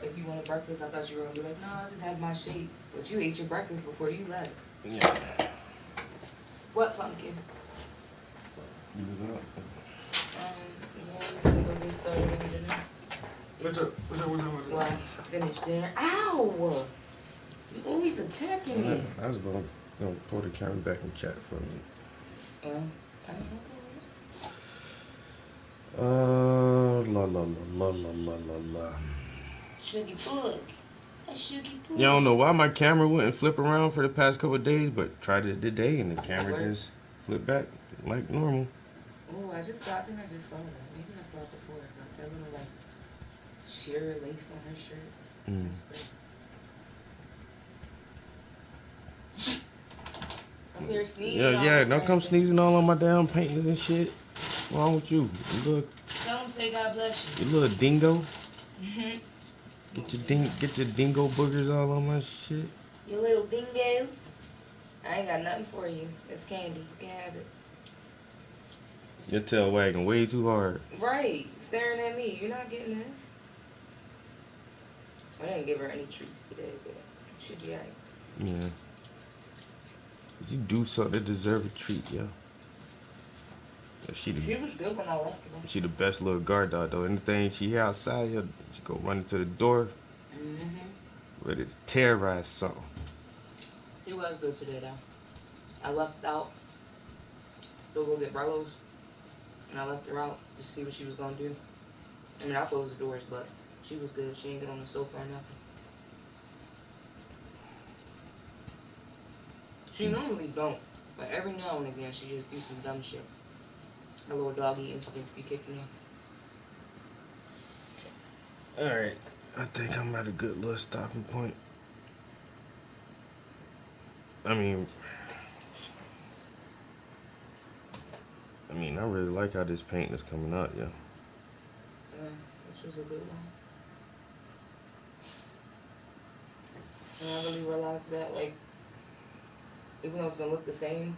if you wanted breakfast, I thought you were gonna be like, no, I'll just have my shake. But you ate your breakfast before you left. Yeah. What pumpkin? You was up. Yeah, I'm gonna go get started on dinner. What's up? Well, I finished dinner. Ow! You always attacking me. I was gonna pull the camera back and chat for a minute. Lord. La la la la la. Sugar book. A sugar book. Yeah, I don't know why my camera wouldn't flip around for the past couple of days, but tried it today and the camera just flipped back like normal. Oh, I think I just saw that. Maybe I saw it before. Like that little like sheer lace on her shirt. That's pretty. I'm here sneezing. Yeah, don't come sneezing all on my damn paintings and shit. What's wrong with you? Tell him say God bless you. You little dingo. Get your dingo boogers all on my shit. You little dingo. I ain't got nothing for you. It's candy. You can have it. Your tail wagging way too hard. Right. Staring at me. You're not getting this. I didn't give her any treats today, but she'll be alright. Yeah. You do something to deserve a treat, yo. She was good when I left her. She the best little guard dog, though. Anything she hear outside, she go running to the door, ready to terrorize something. She was good today, though. I left out to go get Barlow's, and I left her out to see what she was going to do. I mean, I closed the doors, but she was good. She didn't get on the sofa or nothing. She normally don't, but every now and again, she just do some dumb shit. Her little doggy instinct be kicking in. Alright, I think I'm at a good little stopping point. I mean, I really like how this painting is coming out, yeah. Yeah, this was a good one. And I really realized that, like, even though it's gonna look the same,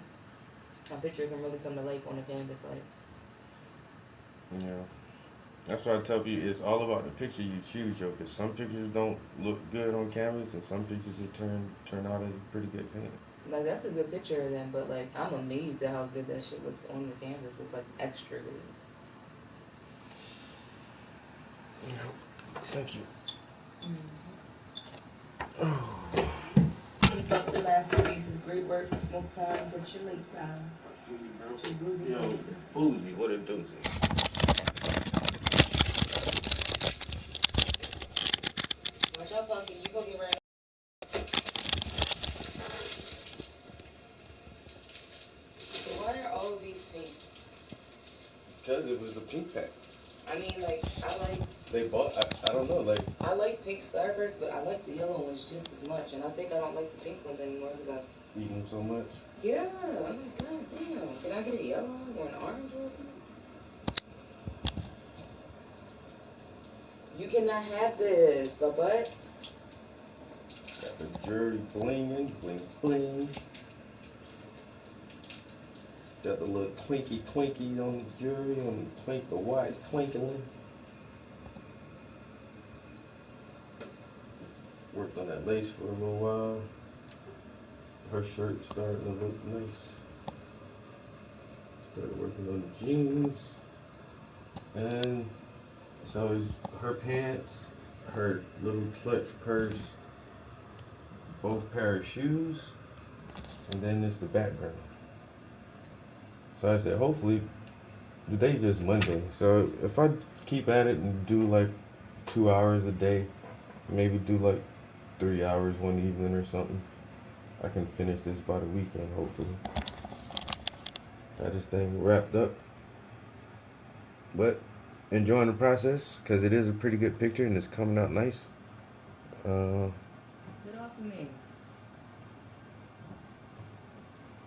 my picture can really come to life on the canvas, like. Yeah. That's why I tell people it's all about the picture you choose, yo, because some pictures don't look good on canvas and some pictures will turn out as a pretty good painting. Like, that's a good picture of them, but, like, I'm amazed at how good that shit looks on the canvas. It's, like, extra good. Thank you. Keep up the masterpieces. Great work. Smoke time. Put your late time. Yo, Boozy, what a doozy. Watch out, Pumpkin. You go get ready. So why are all of these pink? Because it was a pink pack. I mean, like, They bought, I don't know, like. I like pink Starburst, but I like the yellow ones just as much. And I think I don't like the pink ones anymore because I eat them so much. Yeah, I'm like, god damn. Can I get a yellow or an orange or something? You cannot have this, but Got the jewelry blinging, bling bling. Got the little twinkie on the jewelry, on the watch twinkling. Worked on that lace for a little while. Her shirt starting to look nice. Started working on the jeans. And so is her pants, her little clutch purse, both pair of shoes, and then it's the background. So I said, hopefully, today's just Monday. So if I keep at it and do like 2 hours a day, maybe do like 3 hours one evening or something, I can finish this by the weekend, hopefully. Got this thing wrapped up. But enjoying the process, because it is a pretty good picture and it's coming out nice. get off of me.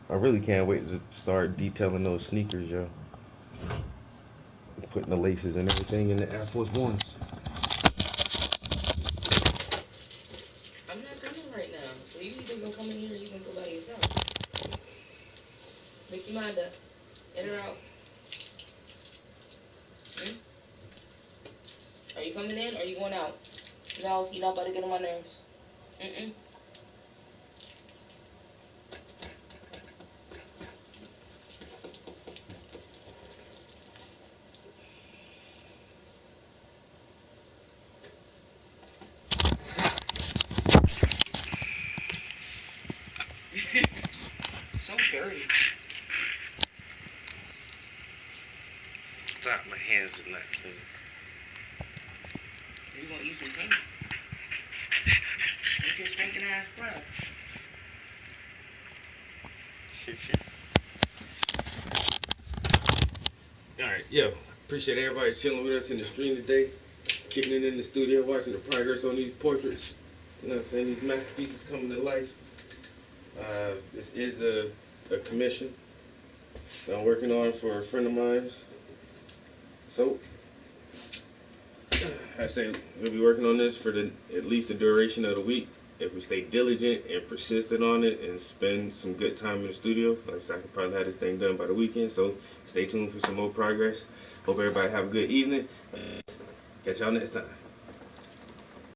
I really can't wait to start detailing those sneakers, yo. Putting the laces and everything in the Air Force Ones. I'm not coming right now, so you either gonna come in here or you gonna go by yourself. Make your mind up. In or out. Are you coming in or are you going out? No, you're not about to get on my nerves. So dirty. Thought my hands are not clean. You gonna eat some pink? Get your stinking ass breath. All right, yeah. Appreciate everybody chilling with us in the stream today, kicking it in the studio, watching the progress on these portraits. You know what I'm saying? These masterpieces coming to life. This is a commission that I'm working on for a friend of mine. So, I say we'll be working on this for at least the duration of the week. If we stay diligent and persistent on it and spend some good time in the studio, like I said, I could probably have this thing done by the weekend. So stay tuned for some more progress. Hope everybody have a good evening. Catch y'all next time.